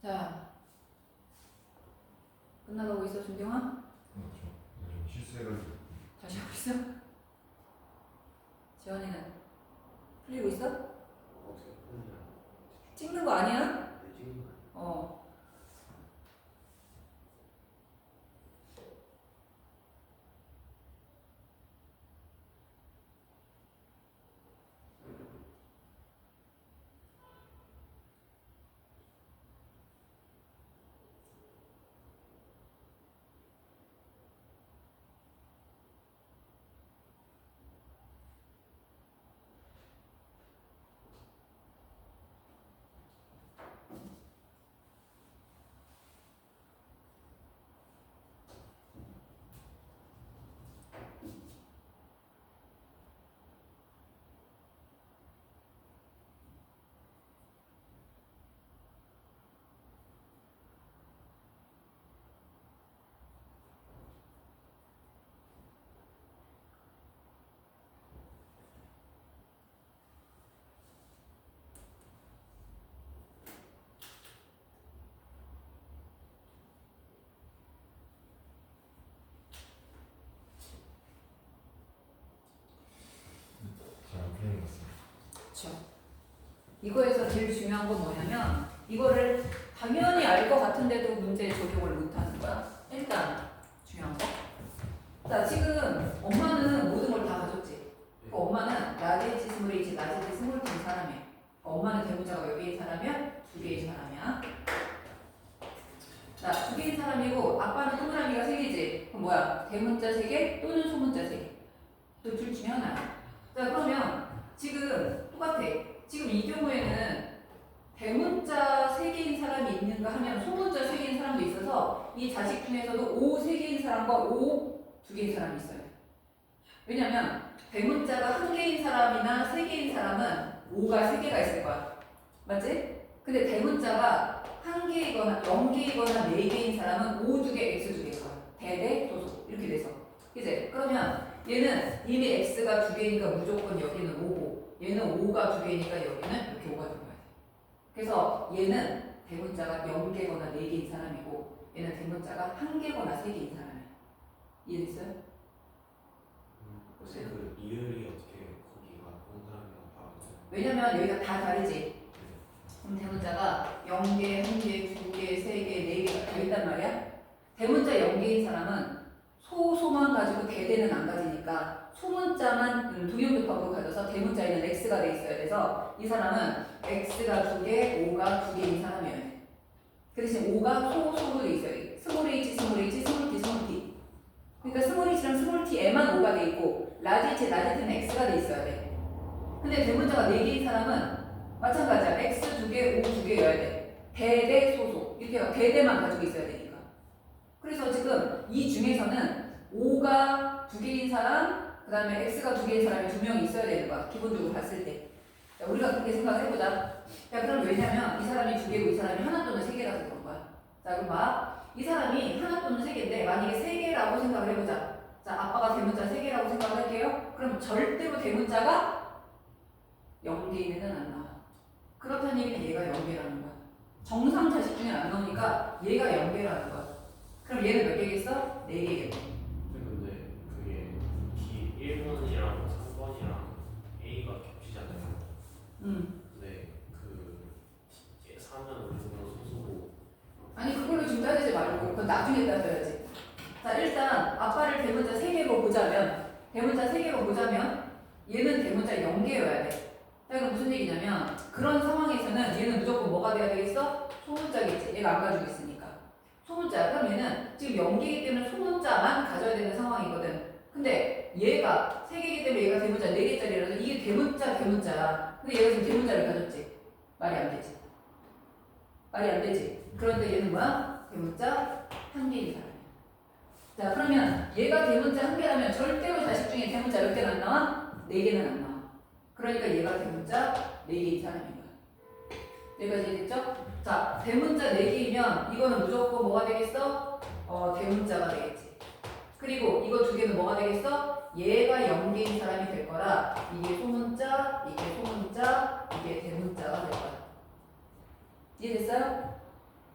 자, 끝나가고 있어, 준경아? 그렇죠. 좀 실수해가지고. 다시 하고 있어? 재환이는 풀리고 있어? 어떻게 풀냐? 찍는 거 아니야? 내 찍는 거 아니야? 어. 잘안 풀리는 것 같습니다. 그렇죠. 이거에서 제일 중요한 건 뭐냐면 이거를 당연히 알 것 같은데도 문제에 적용을 못하는 거야. 일단 중요한 거. 자, 지금 엄마는 모든 걸 다 가졌지. 그 엄마는 라지지 스몰이지 라지지 스몰인 사람이야. 엄마는 대문자가 몇 개인 사람이야? 2개인 사람이야. 자, 2개인 사람이고 아빠는 동그라미가 3개지. 그럼 뭐야? 대문자 3개 또는 소문자 3개. 또 둘 중에 하나야. 자, 그러면 지금 똑같아. 지금 이 경우에는 대문자 3개인 사람이 있는가 하면 소문자 3개인 사람도 있어서 이 자식 중에서도 O 3개인 사람과 O 2개인 사람이 있어요. 왜냐면 대문자가 1개인 사람이나 3개인 사람은 O가 3개가 있을 거야. 맞지? 근데 대문자가 1개이거나 0개이거나 4개인 사람은 O 2개, X 2개일 거야. 대대, 소속 이렇게 돼서. 그치? 그러면 얘는 이미 X가 2개니까 무조건 여기는 5고 얘는 5가 2개니까 여기는 이렇게 5가 들어가야 돼. 그래서 얘는 대문자가 0개거나 4개인 사람이고 얘는 대문자가 1개거나 3개인 사람이야. 이해됐어요? 혹시 그 이율이 어떻게 거기가 동그라미가 바로 왜냐면 여기가 다 다르지. 그럼 대문자가 0개, 1개, 2개, 3개, 4개가 다 있단 말이야. 대문자 0개인 사람은 소소만 가지고 대대는 안 가지니까 소문자만 동형접합으로 가져서 대문자에는 x가 돼 있어야 돼서 이 사람은 x가 2개, 5가 2개인 사람이어야 돼. 그 대신 5가 소소로 돼 있어야 돼. 스몰 h, 스몰 h, 스몰 t, 스몰 t. 그러니까 스몰 h랑 스몰 t에만 5가 돼 있고 라지 h, 라지 t는 x가 돼 있어야 돼. 근데 대문자가 4개인 사람은 마찬가지야. x 2개, 5 2개여야 돼. 대대, 소소. 이렇게 대대만 가지고 있어야 되니까. 그래서 지금 이 중에서는 5가 2개인 사람, 그 다음에 x가 2개인 사람이 2명이 있어야 되는 거야. 기본적으로 봤을 때. 자, 우리가 그렇게 생각을 해보자. 자, 그럼 왜냐면 이 사람이 2개고 이 사람이 하나 또는 3개라서 그런 거야. 자, 그럼 봐. 이 사람이 하나 또는 3개인데 만약에 3개라고 생각을 해보자. 자, 아빠가 대문자 3개라고 생각을 할게요. 그럼 절대로 대문자가 0개 이내는 안 나와. 그렇다는 얘기는 얘가 0개라는 거야. 정상 자식 중에 안 나오니까 얘가 0개라는 거야. 그럼 얘는 몇 개겠어? 4개겠네. 근데 그게 D 1번이랑 3번이랑 A가 겹치잖아요. 근데 그 3은 어느 정도 소수고 아니 그걸로 지금 따지지 말고 그건 나중에 따져야지. 자 일단 아빠를 대문자 3개로 보자면 얘는 대문자 0개여야 돼. 자 이건 무슨 얘기냐면 그런 상황에서는 얘는 무조건 뭐가 돼야 되겠어? 소문자겠지. 얘가 안 가지고 있으니까. 소문자. 그럼 얘는 지금 0개이기 때문에 소문자만 가져야 되는 상황이거든. 근데 얘가 3개이기 때문에 얘가 대문자 4개짜리라서 이게 대문자야. 근데 얘가 지금 대문자를 가졌지. 말이 안 되지. 그런데 얘는 뭐야? 대문자 1개인 사람이야. 자 그러면 얘가 대문자 1개라면 절대로 자식 중에 대문자 몇 개는 안 나와? 4개는 안 나와. 그러니까 얘가 대문자 4개인 사람인 거야. 여기까지 이해됐죠? 자, 대문자 4개이면 이거는 무조건 뭐가 되겠어? 대문자가 되겠지. 그리고 이거 2개는 뭐가 되겠어? 얘가 0개인 사람이 될 거라 이게 소문자, 이게 소문자, 이게 대문자가 될 거야. 이해됐어요?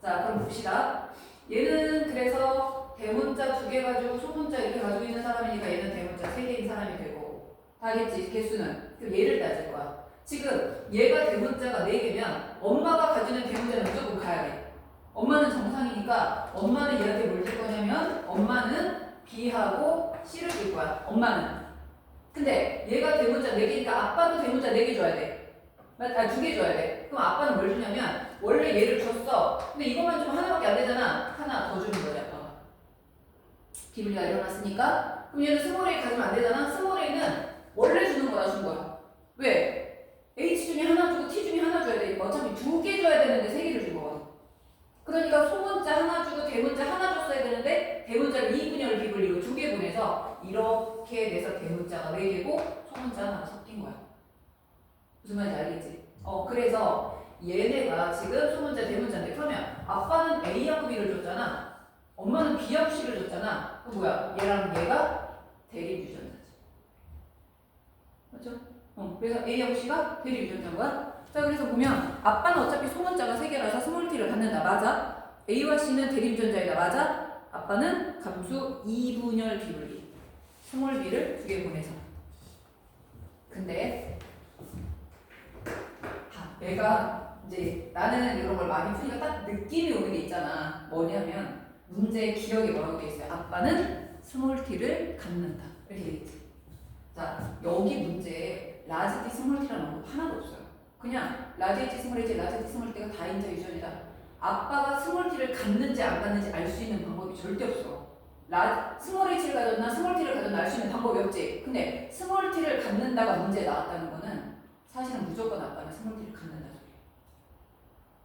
자, 그럼 봅시다. 얘는 그래서 대문자 2개 가지고 소문자 이렇게 가지고 있는 사람이니까 얘는 대문자 3개인 사람이 되고 다 알겠지? 개수는. 그럼 얘를 따질 거야. 지금 얘가 대문자가 4개면 엄마가 가지는 대문자는 무조건 가야 돼. 엄마는 정상이니까 엄마는 얘한테 뭘 줄 거냐면 엄마는 B하고 C를 줄 거야. 엄마는. 근데 얘가 대문자 4개니까 아빠도 대문자 4개 줘야 돼. 2개 줘야 돼. 그럼 아빠는 뭘 주냐면 원래 얘를 줬어. 근데 이것만 좀 하나밖에 안 되잖아. 하나 더 주는 거지 아빠가. 비밀리가 일어났으니까 그럼 얘는 스몰 A 가지면 안 되잖아. 스몰 A는 원래 주는 거야 준 거야. 왜? H 중에 하나 주고 T 중에 하나 줘야 되니까 어차피 2개 줘야 되는데 3개를 준 거거든. 그러니까 소문자 하나 주고 대문자 하나 줬어야 되는데 대문자를 2분열 비분리로 2개 분해서 이렇게 돼서 대문자가 4개고 소문자 하나가 섞인 거야. 무슨 말인지 알겠지? 그래서 얘네가 지금 소문자 대문자인데 그러면 아빠는 A하고 B를 줬잖아. 엄마는 B하고 C를 줬잖아. 그 뭐야? 얘랑 얘가 대립 유전자지. 맞죠? 그래서 A하고 C가 대립 유전자인 거야. 자, 그래서 보면 아빠는 어차피 소문자가 3개라서 스몰 t를 갖는다. 맞아. A와 C는 대립 유전자이다. 맞아. 아빠는 감수 2분열 비분리. 스몰 b를 2개 보내서. 근데 내가 이제 나는 이런 걸 많이 푸니까 딱 느낌이 오는 게 있잖아. 뭐냐면 문제의 기억에 뭐라고 돼 있어요? 아빠는 스몰 t를 갖는다. 이렇게 돼 있지. 자, 여기 문제에 라지 t 스몰 t라는 언급 하나도 없어요. 그냥 라지 h 스몰 h, 라지 t 스몰 t가 다인자 유전이다. 아빠가 스몰 t를 갖는지 안 갖는지 알 수 있는 방법이 절대 없어. 스몰 h를 가졌나 스몰 t를 가졌나 알 수 있는 방법이 없지. 근데 스몰 t를 갖는다가 문제에 나왔다는 거는 사실은 무조건 아빠는 스몰 t를 갖는다 소리야.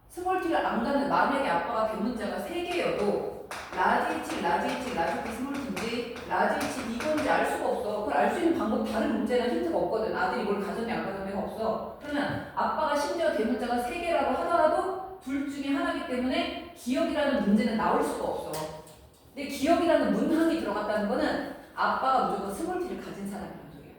스몰 t를 안 갖는 만약에 아빠가 대문자가 3개여도 라지 h, 라지 h, 라지 t 스몰 t인지 라지 h 이건지 알 수가 없어. 그걸 알 수 있는 방법 다른 문제는 힌트가 없거든. 아들이 뭘 가졌냐 안 가졌냐가 없어. 그러면 아빠가 심지어 대문자가 3개라고 하더라도 둘 중에 하나이기 때문에 기억이라는 문제는 나올 수가 없어. 근데 기억이라는 문항이 들어갔다는 거는 아빠가 무조건 스몰 t를 가진 사람이란 소리야.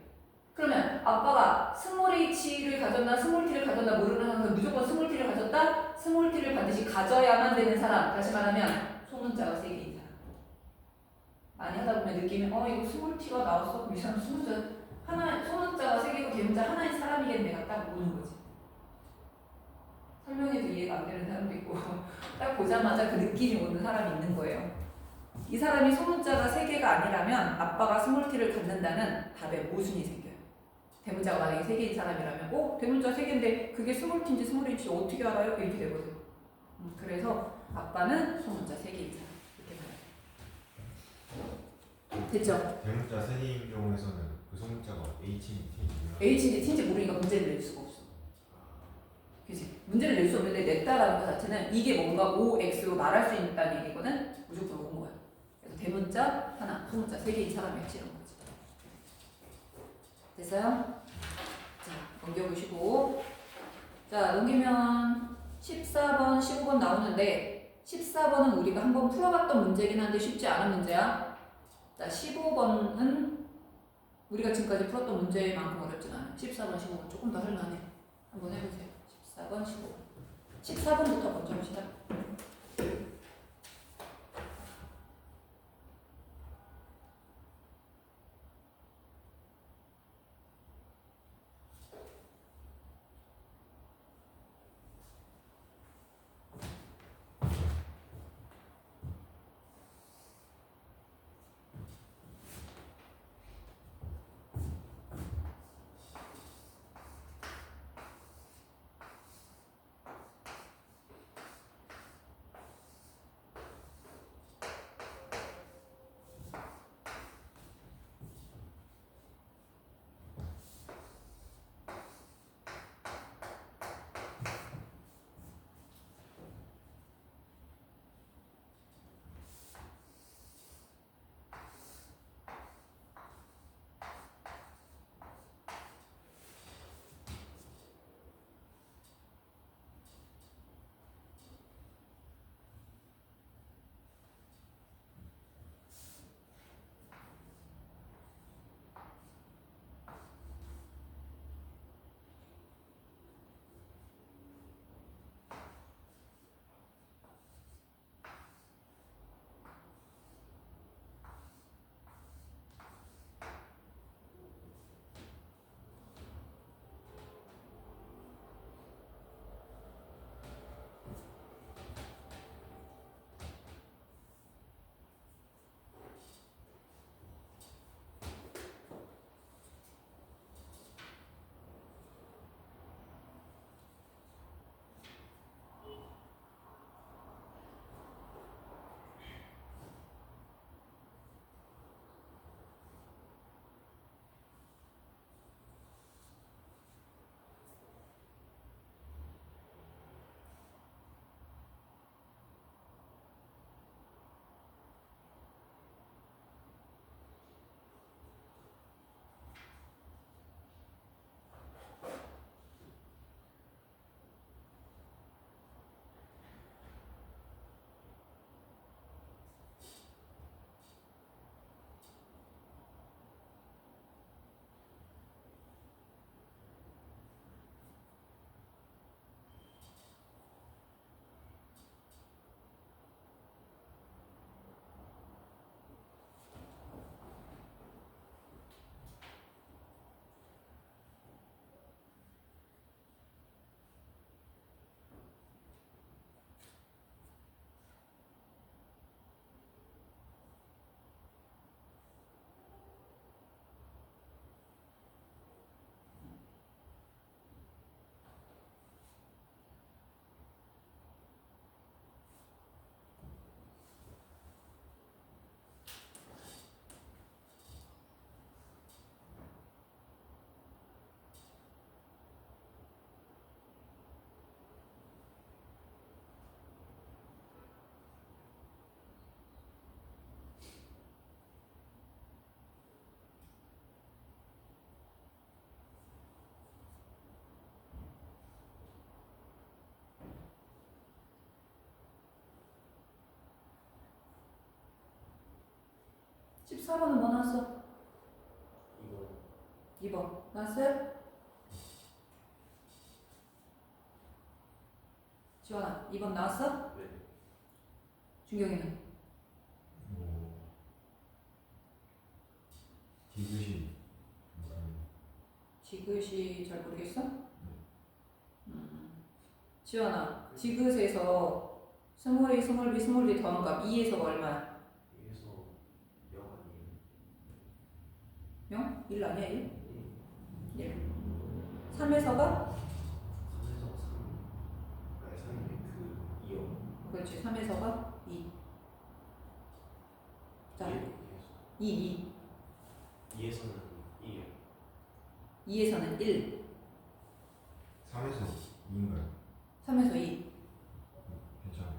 그러면 아빠가 스몰 h를 가졌나 스몰 t를 가졌나 모르는 상황에서 무조건 스몰 t를 가졌다? 스몰 t를 반드시 가져야만 되는 사람. 다시 말하면 소문자가 3개인 사람. 많이 하다 보면 느낌이 이거 스몰 t가 나왔어? 그럼 이 사람 소문자 하나, 소문자가 3개고 대문자 하나인 사람이겠네가 딱 오는 거지. 설명해도 이해가 안 되는 사람도 있고 딱 보자마자 그 느낌이 오는 사람이 있는 거예요. 이 사람이 소문자가 3개가 아니라면 아빠가 스몰 t를 갖는다는 답에 모순이 생겨요. 대문자가 만약에 3개인 사람이라면 대문자 3개인데 그게 스몰 t인지 스몰 h인지 어떻게 알아요? 이렇게 되거든. 그래서 아빠는 소문자 3개인 사람 이렇게 봐요. 됐죠? 대문자 세 개인 경우에서는 그 소문자가 H인지 T인지 h인지 t인지 모르니까 문제를 낼 수가 없어. 그치? 문제를 낼 수 없는데 냈다라는 것 자체는 이게 뭔가 OX로 말할 수 있다는 얘기거든? 무조건 온 거야. 그래서 대문자 하나, 소문자 3개인 사람이 이런 거지. 됐어요? 자, 넘겨보시고. 자, 넘기면 14번, 15번 나오는데 14번은 우리가 한번 풀어봤던 문제긴 한데 쉽지 않은 문제야. 자, 15번은 우리가 지금까지 풀었던 문제만큼 어렵진 않아요. 14번, 15번 조금 더 할만해. 한번 해보세요. 14번, 15번. 14번부터 먼저 합시다. (14번은) 뭐 나왔어? 이거 2번 나왔어요? 지원아 2번 나왔어? 네. 준경이는? 뭐 디귿이 지그시 잘 모르겠어? 지원아 지그시에서 스몰 A 스몰 B 스몰 D 더한 값 2에서가 얼마야? 위에서 0 아니에요? 0? 1 아니야 1? 1. 1 3에서가? 3에서 3. 아니 3이네. 그 2요. 그렇지 3에서가 2 자 2 2에서는 2요. 2에서는 1 3에서 2인가요? 3에서 2 괜찮아요.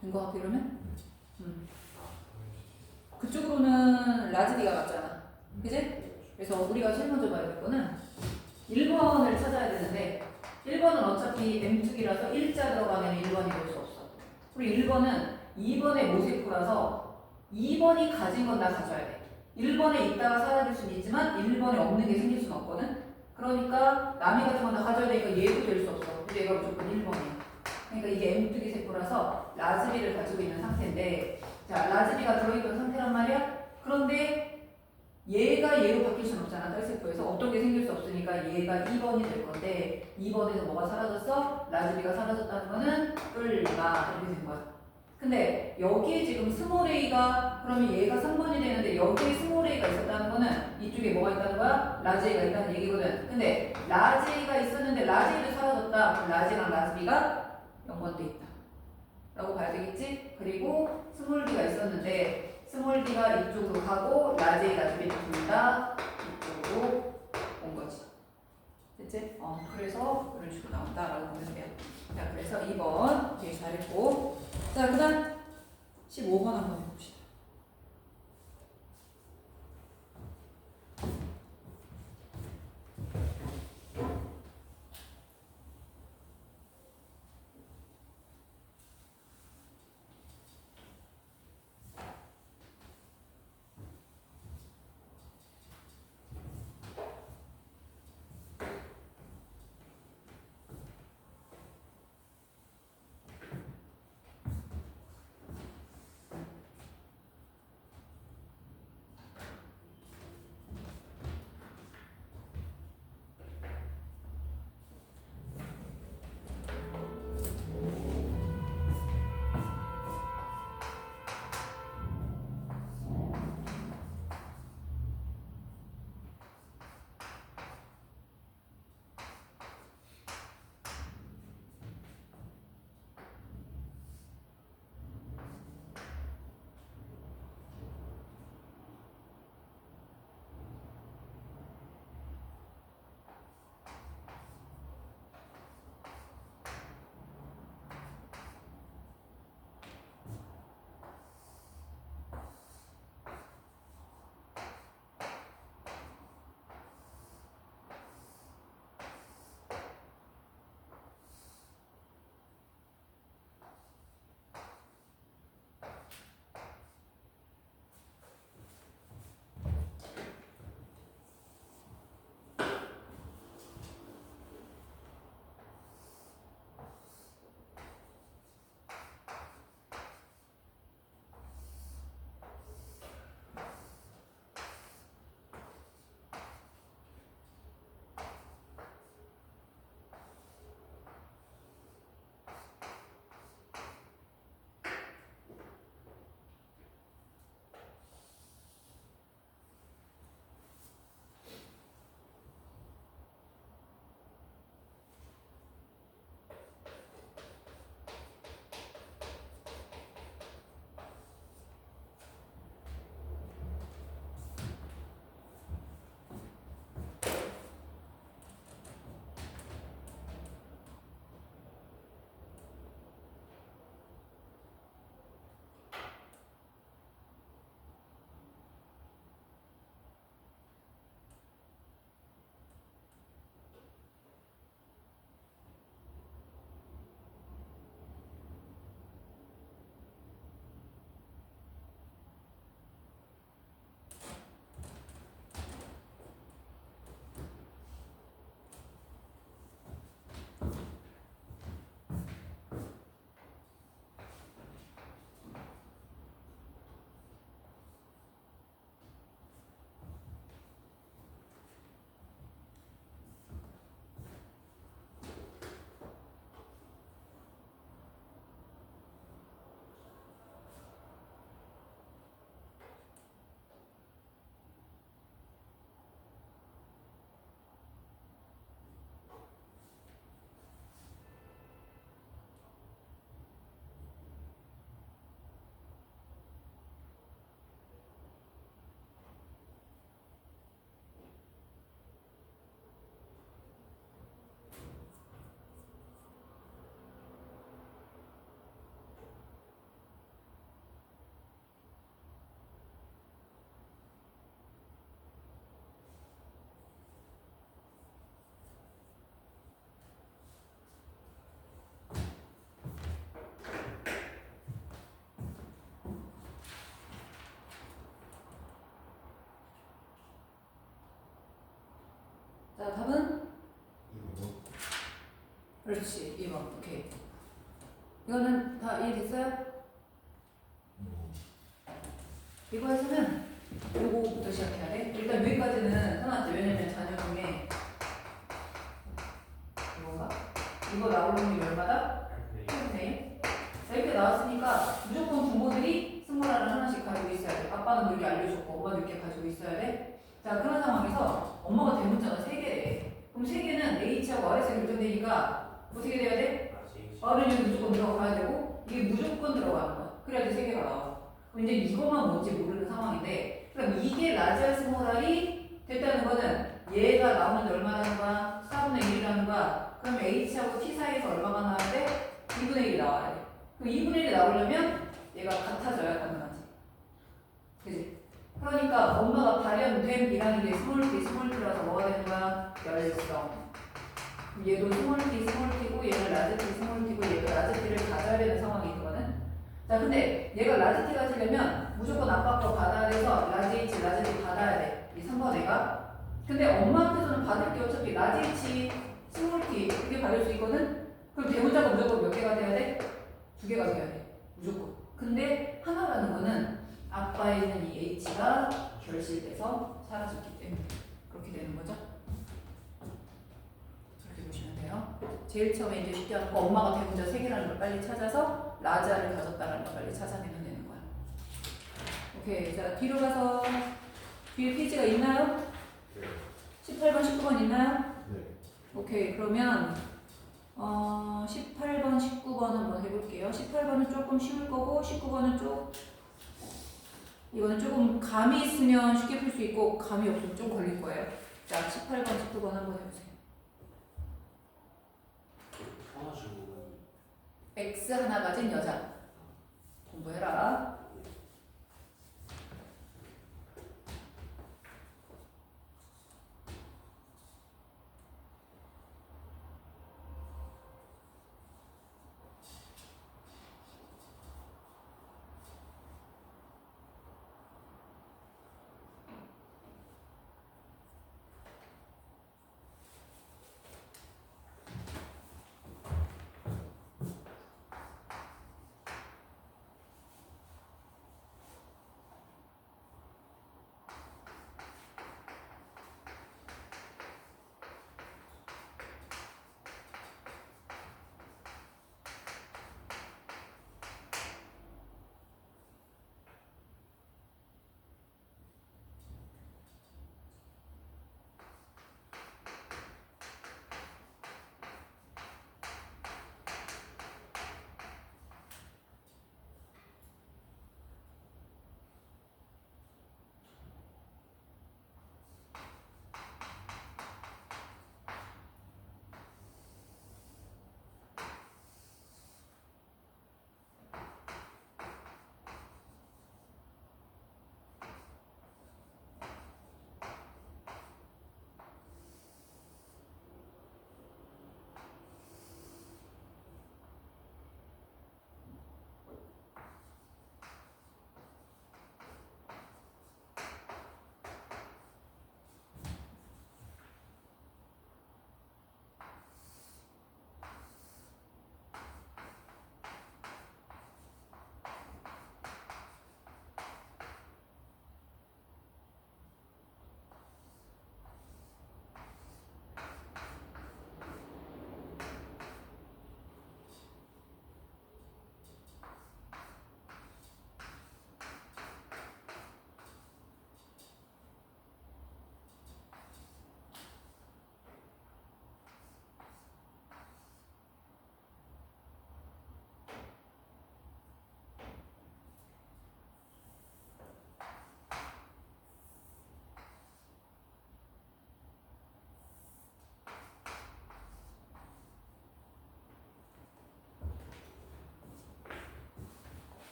된 거 같아 그러면? 아, 그쪽으로는 라즈디가 맞잖아 그지? 그래서 우리가 제일 먼저 봐야 될 거는 1번을 찾아야 되는데 1번은 어차피 M축이라서 1자 들어가면 1번이 될 수 없어 그리고 1번은 2번의 모세프라서 2번이 가진 건 다 가져야 돼 1번에 있다가 사라질 수는 있지만 1번에 없는 게 생길 수는 없거든 그러니까 남이 같은 건 다 가져야 되니까 얘도 될 수 없어 그래서 얘가 무조건 1번이야 그러니까 이게 M축이 세포라서 라즈비를 가지고 있는 상태인데 자 라즈비가 들어있던 상태란 말이야 그런데 얘가 얘로 바뀔 수는 없잖아 딸세포에서 어떤 게 생길 수 없으니까 얘가 2번이 될 건데 2번에서 뭐가 사라졌어? 라즈비가 사라졌다는 거는 뿔마 이렇게 된 거야 근데 여기에 지금 스몰 a가 그러면 얘가 3번이 되는데 여기에 스몰 a가 있었다는 거는 이쪽에 뭐가 있다는 거야? 라지 a가 있다는 얘기거든 근데 라지 a가 있었는데 라지 a도 사라졌다 그럼 라지랑 라즈비가 0번 돼 있다 라고 봐야 되겠지? 그리고 스몰 d가 있었는데 스몰 d가 이쪽으로 가고 라지 a 라즈비 둘 다 이쪽으로 온 거지 됐지? 그래서 이런 식으로 나온다라고 보면 돼요 자 그래서 2번 되게 잘했고 자 그 다음 15번 한번 해봅시다 자, 답은? 이거 그렇지. 2번. 오케이. 이거는 다 이해됐어요? 이거 했으면 요거부터 시작해야 돼. 일단 여기까지는 해놨지. 왜냐면 자녀 중에 이건가? 이거 나오는 게 얼마다? 네. 8분의 1. 자, 이렇게 나왔으니까 무조건 부모들이 스몰R을 하나씩 가지고 있어야 돼. 아빠는 이렇게 알려줬고 엄마는 이렇게 가지고 있어야 돼. 자, 그런 상황에서 엄마가 대문자가 3개래. 그럼 3개는 H하고 R에서 결정되니까 어떻게 돼야 돼? 아직 R은 여기 무조건 들어가야 되고 이게 무조건 들어가는 거야. 그래야지 3개가 나와. 그럼 이제 이것만 뭔지 모르는 상황인데 그럼 이게 라지아 스몰R이 됐다는 거는 얘가 나오는데 얼마나 하는 거야? 4분의 1이라는 거야. 그럼 H하고 T 사이에서 얼마가 나와야 돼? 2분의 1이 나와야 돼. 그럼 2분의 1이 나오려면 얘가 같아져야 가능하지. 그지? 그러니까 엄마가 발현됨이라는 게 스몰 T라서 뭐가 되는 거야? 열성. 얘도 스몰 T고 얘는 라지 T 스몰 T고 얘도 라지 T를 가져야 되는 상황이 있거든. 자, 근데 얘가 라지 T 가지려면 무조건 아빠 거 받아야 돼서 라지 H, 라지 T 받아야 돼. 이 3번 애가. 근데 엄마한테서는 받을 게 어차피 라지 H, 스몰 T 이게 받을 수 있거든. 그럼 대문자가 무조건 몇 개가 돼야 돼? 2개가 돼야 돼. 무조건. 근데 하나라는 거는 아빠에 있는 이 H가 결실돼서 사라졌기 때문에 그렇게 되는 거죠. 그렇게 보시면 돼요. 제일 처음에 이제 쉽게 하는 거 엄마가 대문자 3개라는 걸 빨리 찾아서 라자를 가졌다라는 걸 빨리 찾아내면 되는 거야. 오케이. 자, 뒤로 가서 뒤에 페이지가 있나요? 네. 18번, 19번 있나요? 네. 오케이. 그러면 18번, 19번 한번 해볼게요. 18번은 조금 쉬울 거고 19번은 이거는 조금 감이 있으면 쉽게 풀 수 있고 감이 없으면 좀 걸릴 거예요. 자, 18번, 19번 한번 해보세요. 풀어주고 X 하나 가진 여자 공부해라.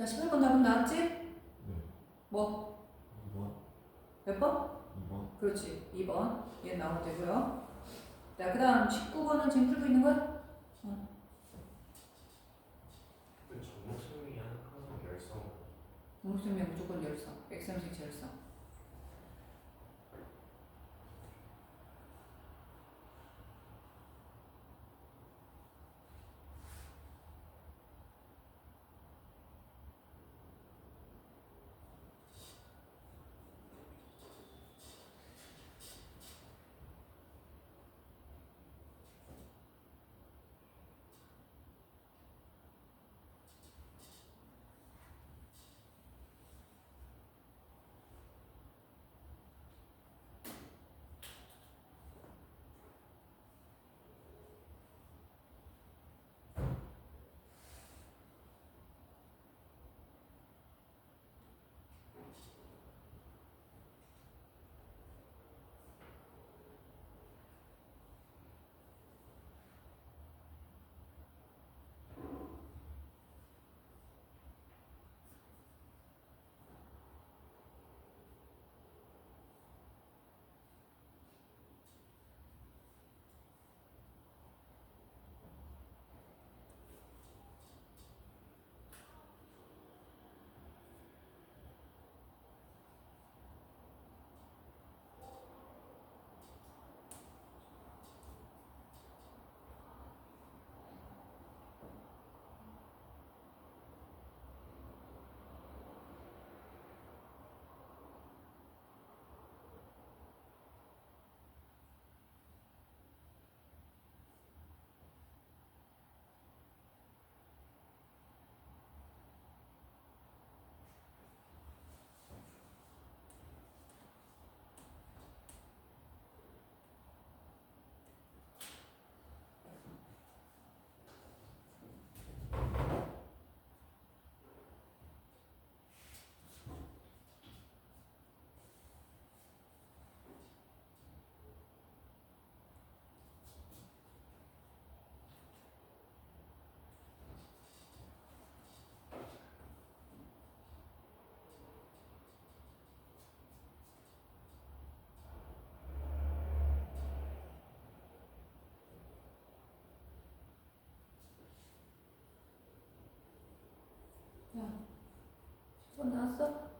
자, 18번 답은 나왔지? 네. 뭐? 2번. 몇 번? 2번. 그렇지. 2번. 얘 나오면 되고요. 자, 그 다음 19번은 지금 풀고 있는 거야? 그 정목승리 항상 열성. 공통면 무조건 열성. X3식 열성. 야, 10번 나왔어?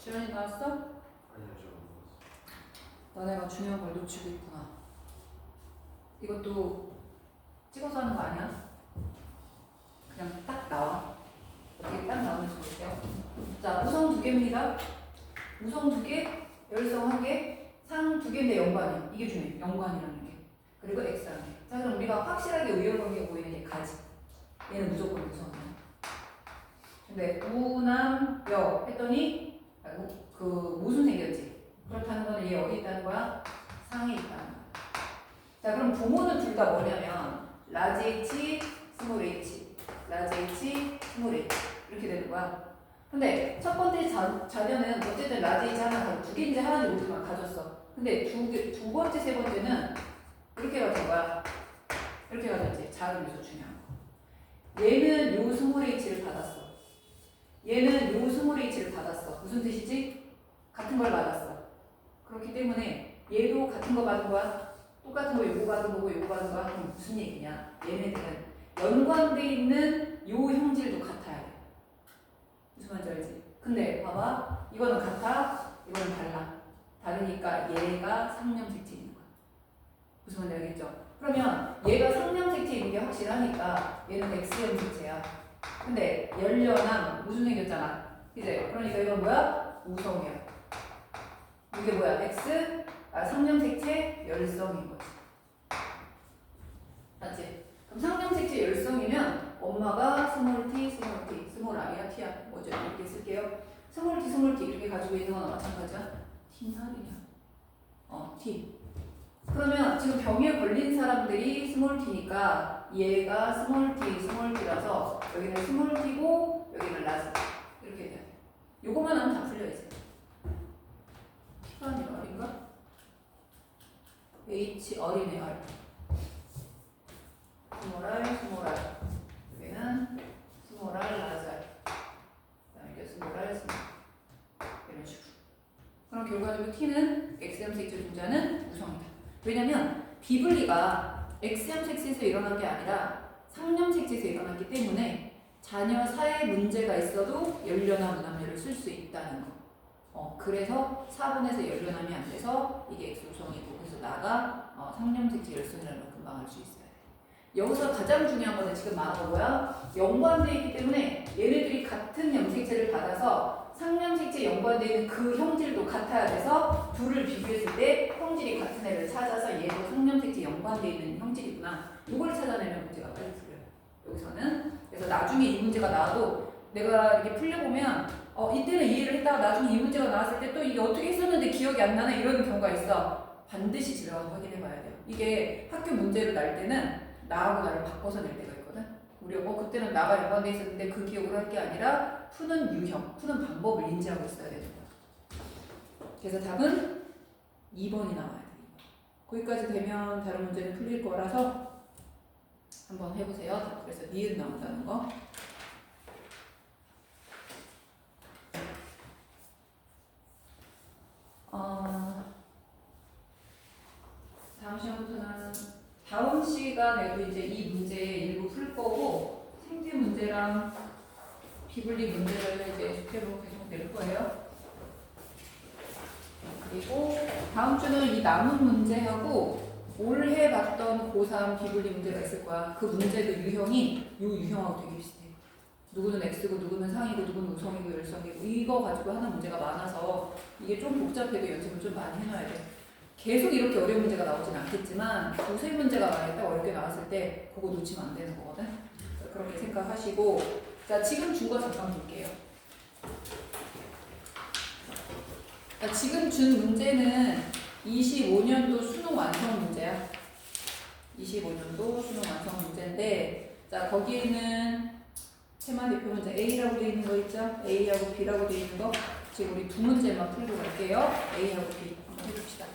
주연이 나왔어? 아니요, 저 너네가 중요한 걸 놓치고 있구나. 이것도 찍어서 하는 거 아니야? 그냥 딱 나와. 어떻게 딱 나오는지 볼게요. 자, 우성 두 개입니다. 우성 두 개, 열성 한 개, 상 두 개인데 연관이. 이게 중요해. 연관이라는 게. 그리고 X 한 개. 자, 그럼 우리가 확실하게 우연관계 보이는 게 가지. 얘는 무조건 우성이야. 근데 우남여 했더니 그 모순 생겼지. 그렇다는 거는 얘 어디 있다는 거야? 상에 있다는 거야. 자, 그럼 부모는 둘 다 뭐냐면 라지 H, 스몰 h, 라지 H, 스몰 h 이렇게 되는 거야. 근데 첫 번째 자녀는 어쨌든 라지 H 하나 가지고 두 개인지 하나인지 모르지만 가졌어. 근데 두 번째, 세 번째는 이렇게 가진 거야. 이렇게 가졌지. 작은 요소 중요한 거. 얘는 요 스몰 h를 받았어. 얘는 요 스몰 h를 받았어. 무슨 뜻이지? 같은 걸 받았어. 그렇기 때문에 얘도 같은 거 받은 거야. 똑같은 거 요거 받은 거고 요거 받은 거야. 그럼 무슨 얘기냐? 얘네들은 연관돼 있는 요 형질도 같아야 돼. 무슨 말인지 알지? 근데 봐봐. 이거는 같아. 이거는 달라. 다르니까 얘가 상념색체 있는 거야. 무슨 말인지 알겠죠? 그러면 얘가 상념색체 있는 게 확실하니까 얘는 X형 색채야. 근데 열려남 무슨 생겼잖아. 이제 그러니까 이건 뭐야? 우성이야. 이게 뭐야? X 상념색체 열성인 거지. 맞지? 그럼 상념색체 열성이면 엄마가 스몰 t, 스몰 t, 스몰 i야, t야. 뭐죠? 이렇게 쓸게요. 스몰 t, 스몰 t 이렇게 가지고 있는 건 마찬가지야. t나 R이냐? t. 그러면 지금 병에 걸린 사람들이 스몰 t니까 얘가 스몰 t, 스몰 t라서 여기는 스몰 t고 여기는 라지. 이렇게 돼요. 요거만 하면 다 풀려 이제. t가 아니라 R인가? H 어린애 R. 스몰 R, 스몰 R. 여기는 스몰 R, 라지 R. 그다음에 이게 스몰 R, 스몰 R. 이런 식으로. 그럼 결과적으로 T는 X형 색채 분자는 우성이다. 왜냐면 비분리가 X형 색채에서 일어난 게 아니라 상념 색채에서 일어났기 때문에 자녀 사에 문제가 있어도 연료나 무남료를 쓸 수 있다는 거. 그래서 4분에서 연료남이 안 돼서 이게 X우성이고 그래서 나가 상념 색채 열성이라는 걸 금방 알 수 있어요. 여기서 가장 중요한 거는 지금 말한 거야. 연관되어 있기 때문에 얘네들이 같은 염색체를 받아서 상념색체 연관되어 있는 그 형질도 같아야 돼서 둘을 비교했을 때 형질이 같은 애를 찾아서 얘도 상념색체 연관되어 있는 형질이구나. 이걸 찾아내면 문제가 빨리 풀려요. 여기서는. 그래서 나중에 이 문제가 나와도 내가 이렇게 풀려보면 이때는 이해를 했다가 나중에 이 문제가 나왔을 때 또 이게 어떻게 했었는데 기억이 안 나나 이런 경우가 있어. 반드시 집에 가서 확인해 봐야 돼요. 이게 학교 문제로 날 때는 나하고 나를 바꿔서 낼 때가 있거든. 우리 그때는 나가 연관돼 있었는데 그 기억을 할 게 아니라 푸는 유형, 푸는 방법을 인지하고 있어야 되는 거야. 그래서 답은 2번이 나와야 돼. 거기까지 되면 다른 문제는 풀릴 거라서 한번 해보세요. 그래서 니은 나온다는 거. 다음 시간부터는 다음 시간에도 이제 이 문제 일부 풀 거고 생태 문제랑 비분리 문제를 이제 숙제로 계속 낼 거예요. 그리고 다음 주는 이 남은 문제하고 올해 봤던 고3 비분리 문제가 있을 거야. 그 문제도 유형이 이 유형하고 되게 비슷해. 누구는 X고 누구는 상이고 누구는 우성이고 열성이고 이거 가지고 하는 문제가 많아서 이게 좀 복잡해도 연습을 좀 많이 해놔야 돼. 계속 이렇게 어려운 문제가 나오진 않겠지만 두세 문제가 만약에 딱 어렵게 나왔을 때 그거 놓치면 안 되는 거거든. 그렇게 생각하시고 자 지금 준 거 잠깐 볼게요. 자, 지금 준 문제는 25년도 수능 완성 문제야. 25년도 수능 완성 문제인데 자 거기에는 테마 대표 문제 A라고 되어 있는 거 있죠? A하고 B라고 되어 있는 거 지금 우리 두 문제만 풀고 갈게요. A하고 B 한번 해봅시다.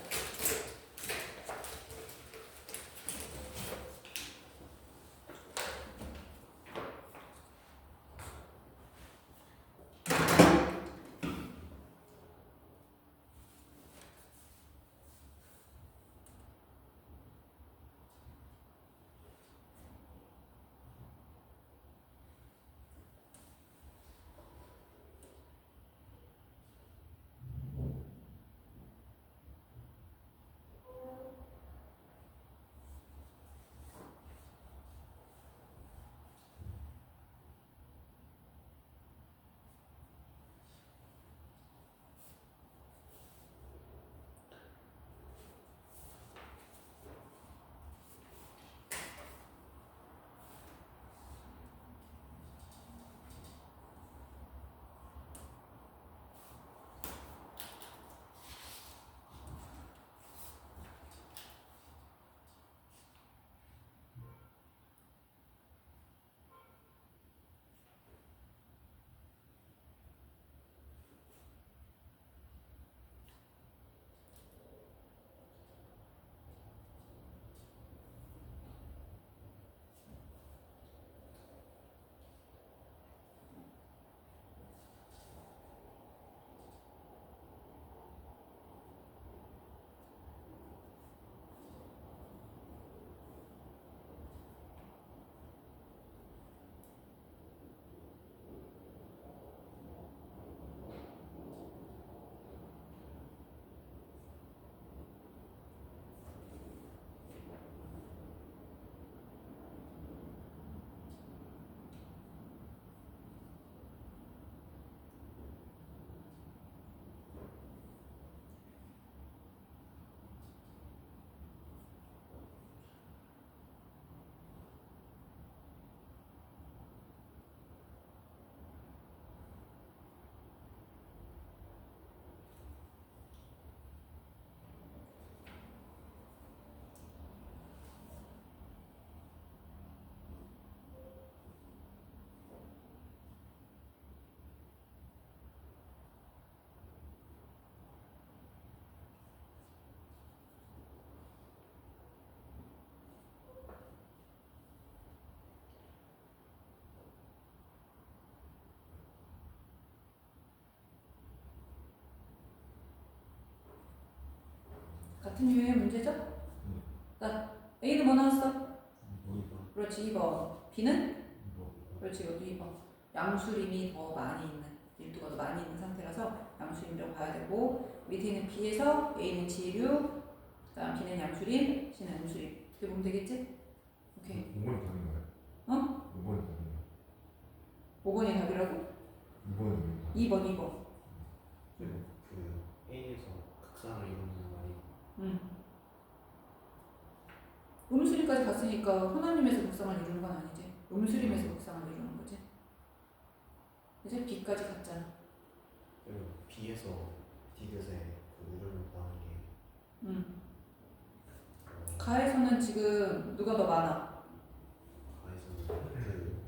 같은 유형의 문제죠? 자, A는 뭐 나왔어? 그렇지 2번. B는? 그렇지 이것도 2번. 양수림이 더 많이 있는, 밀도가 더 많이 있는 상태라서 양수림이라고 봐야 되고, 밑에 있는 B에서 A는 지류, 그다음 B는 양수림, C는 음수림. 이렇게 보면 되겠지? 오케이. 5번이 답인 거예요? 어? 5번이 답인 거예요? 5번이 답이라고? 2번이 답. 2번 2번. 그리고 그 A에서 극상을 이루는 말이 음수림까지 갔으니까 호나님에서 극상을 이루는 건 아니지. 음수림에서 극상을 이루는 거지. 이제 B까지 갔잖아. 그리고 B에서 디귿에 그 우를 구하는 게 가에서는 지금 누가 더 많아? 가에서는 그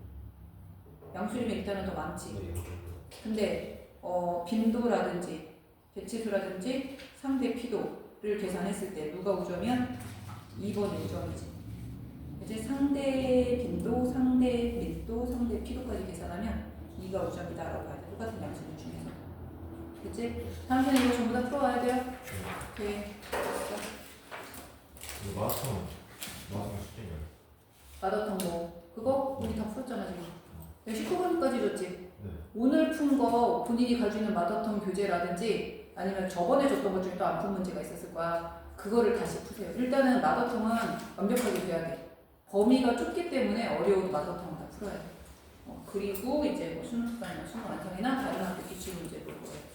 양수림이 일단은 더 많지. 네, 근데 빈도라든지 배치수라든지 상대 피도를 계산했을 때 누가 우점이야? 2번이 우점이지. 이제 상대 빈도, 상대 밀도, 상대 피도까지 계산하면 2가 우점이다라고 봐야 돼. 똑같은 양수림 중에서. 그치? 다음 편에 이거 전부 다 풀어와야 돼요. 오케이. 이거 마스터는 숙제인가요? 마더턴 뭐 그거 우리 다 풀었잖아 지금. 19번까지 줬지. 네. 오늘 푼 거 본인이 가지고 있는 마더턴 교재라든지 아니면 저번에 줬던 것 중에 또 안 푼 문제가 있었을 거야. 그거를 다시 푸세요. 일단은 마더턴은 완벽하게 돼야 돼. 범위가 좁기 때문에 어려워도 마더턴은 다 풀어야 돼. 그리고 이제 뭐 수능 특강이나 수능 완성이나 다른 학교 기출 문제 볼 거예요.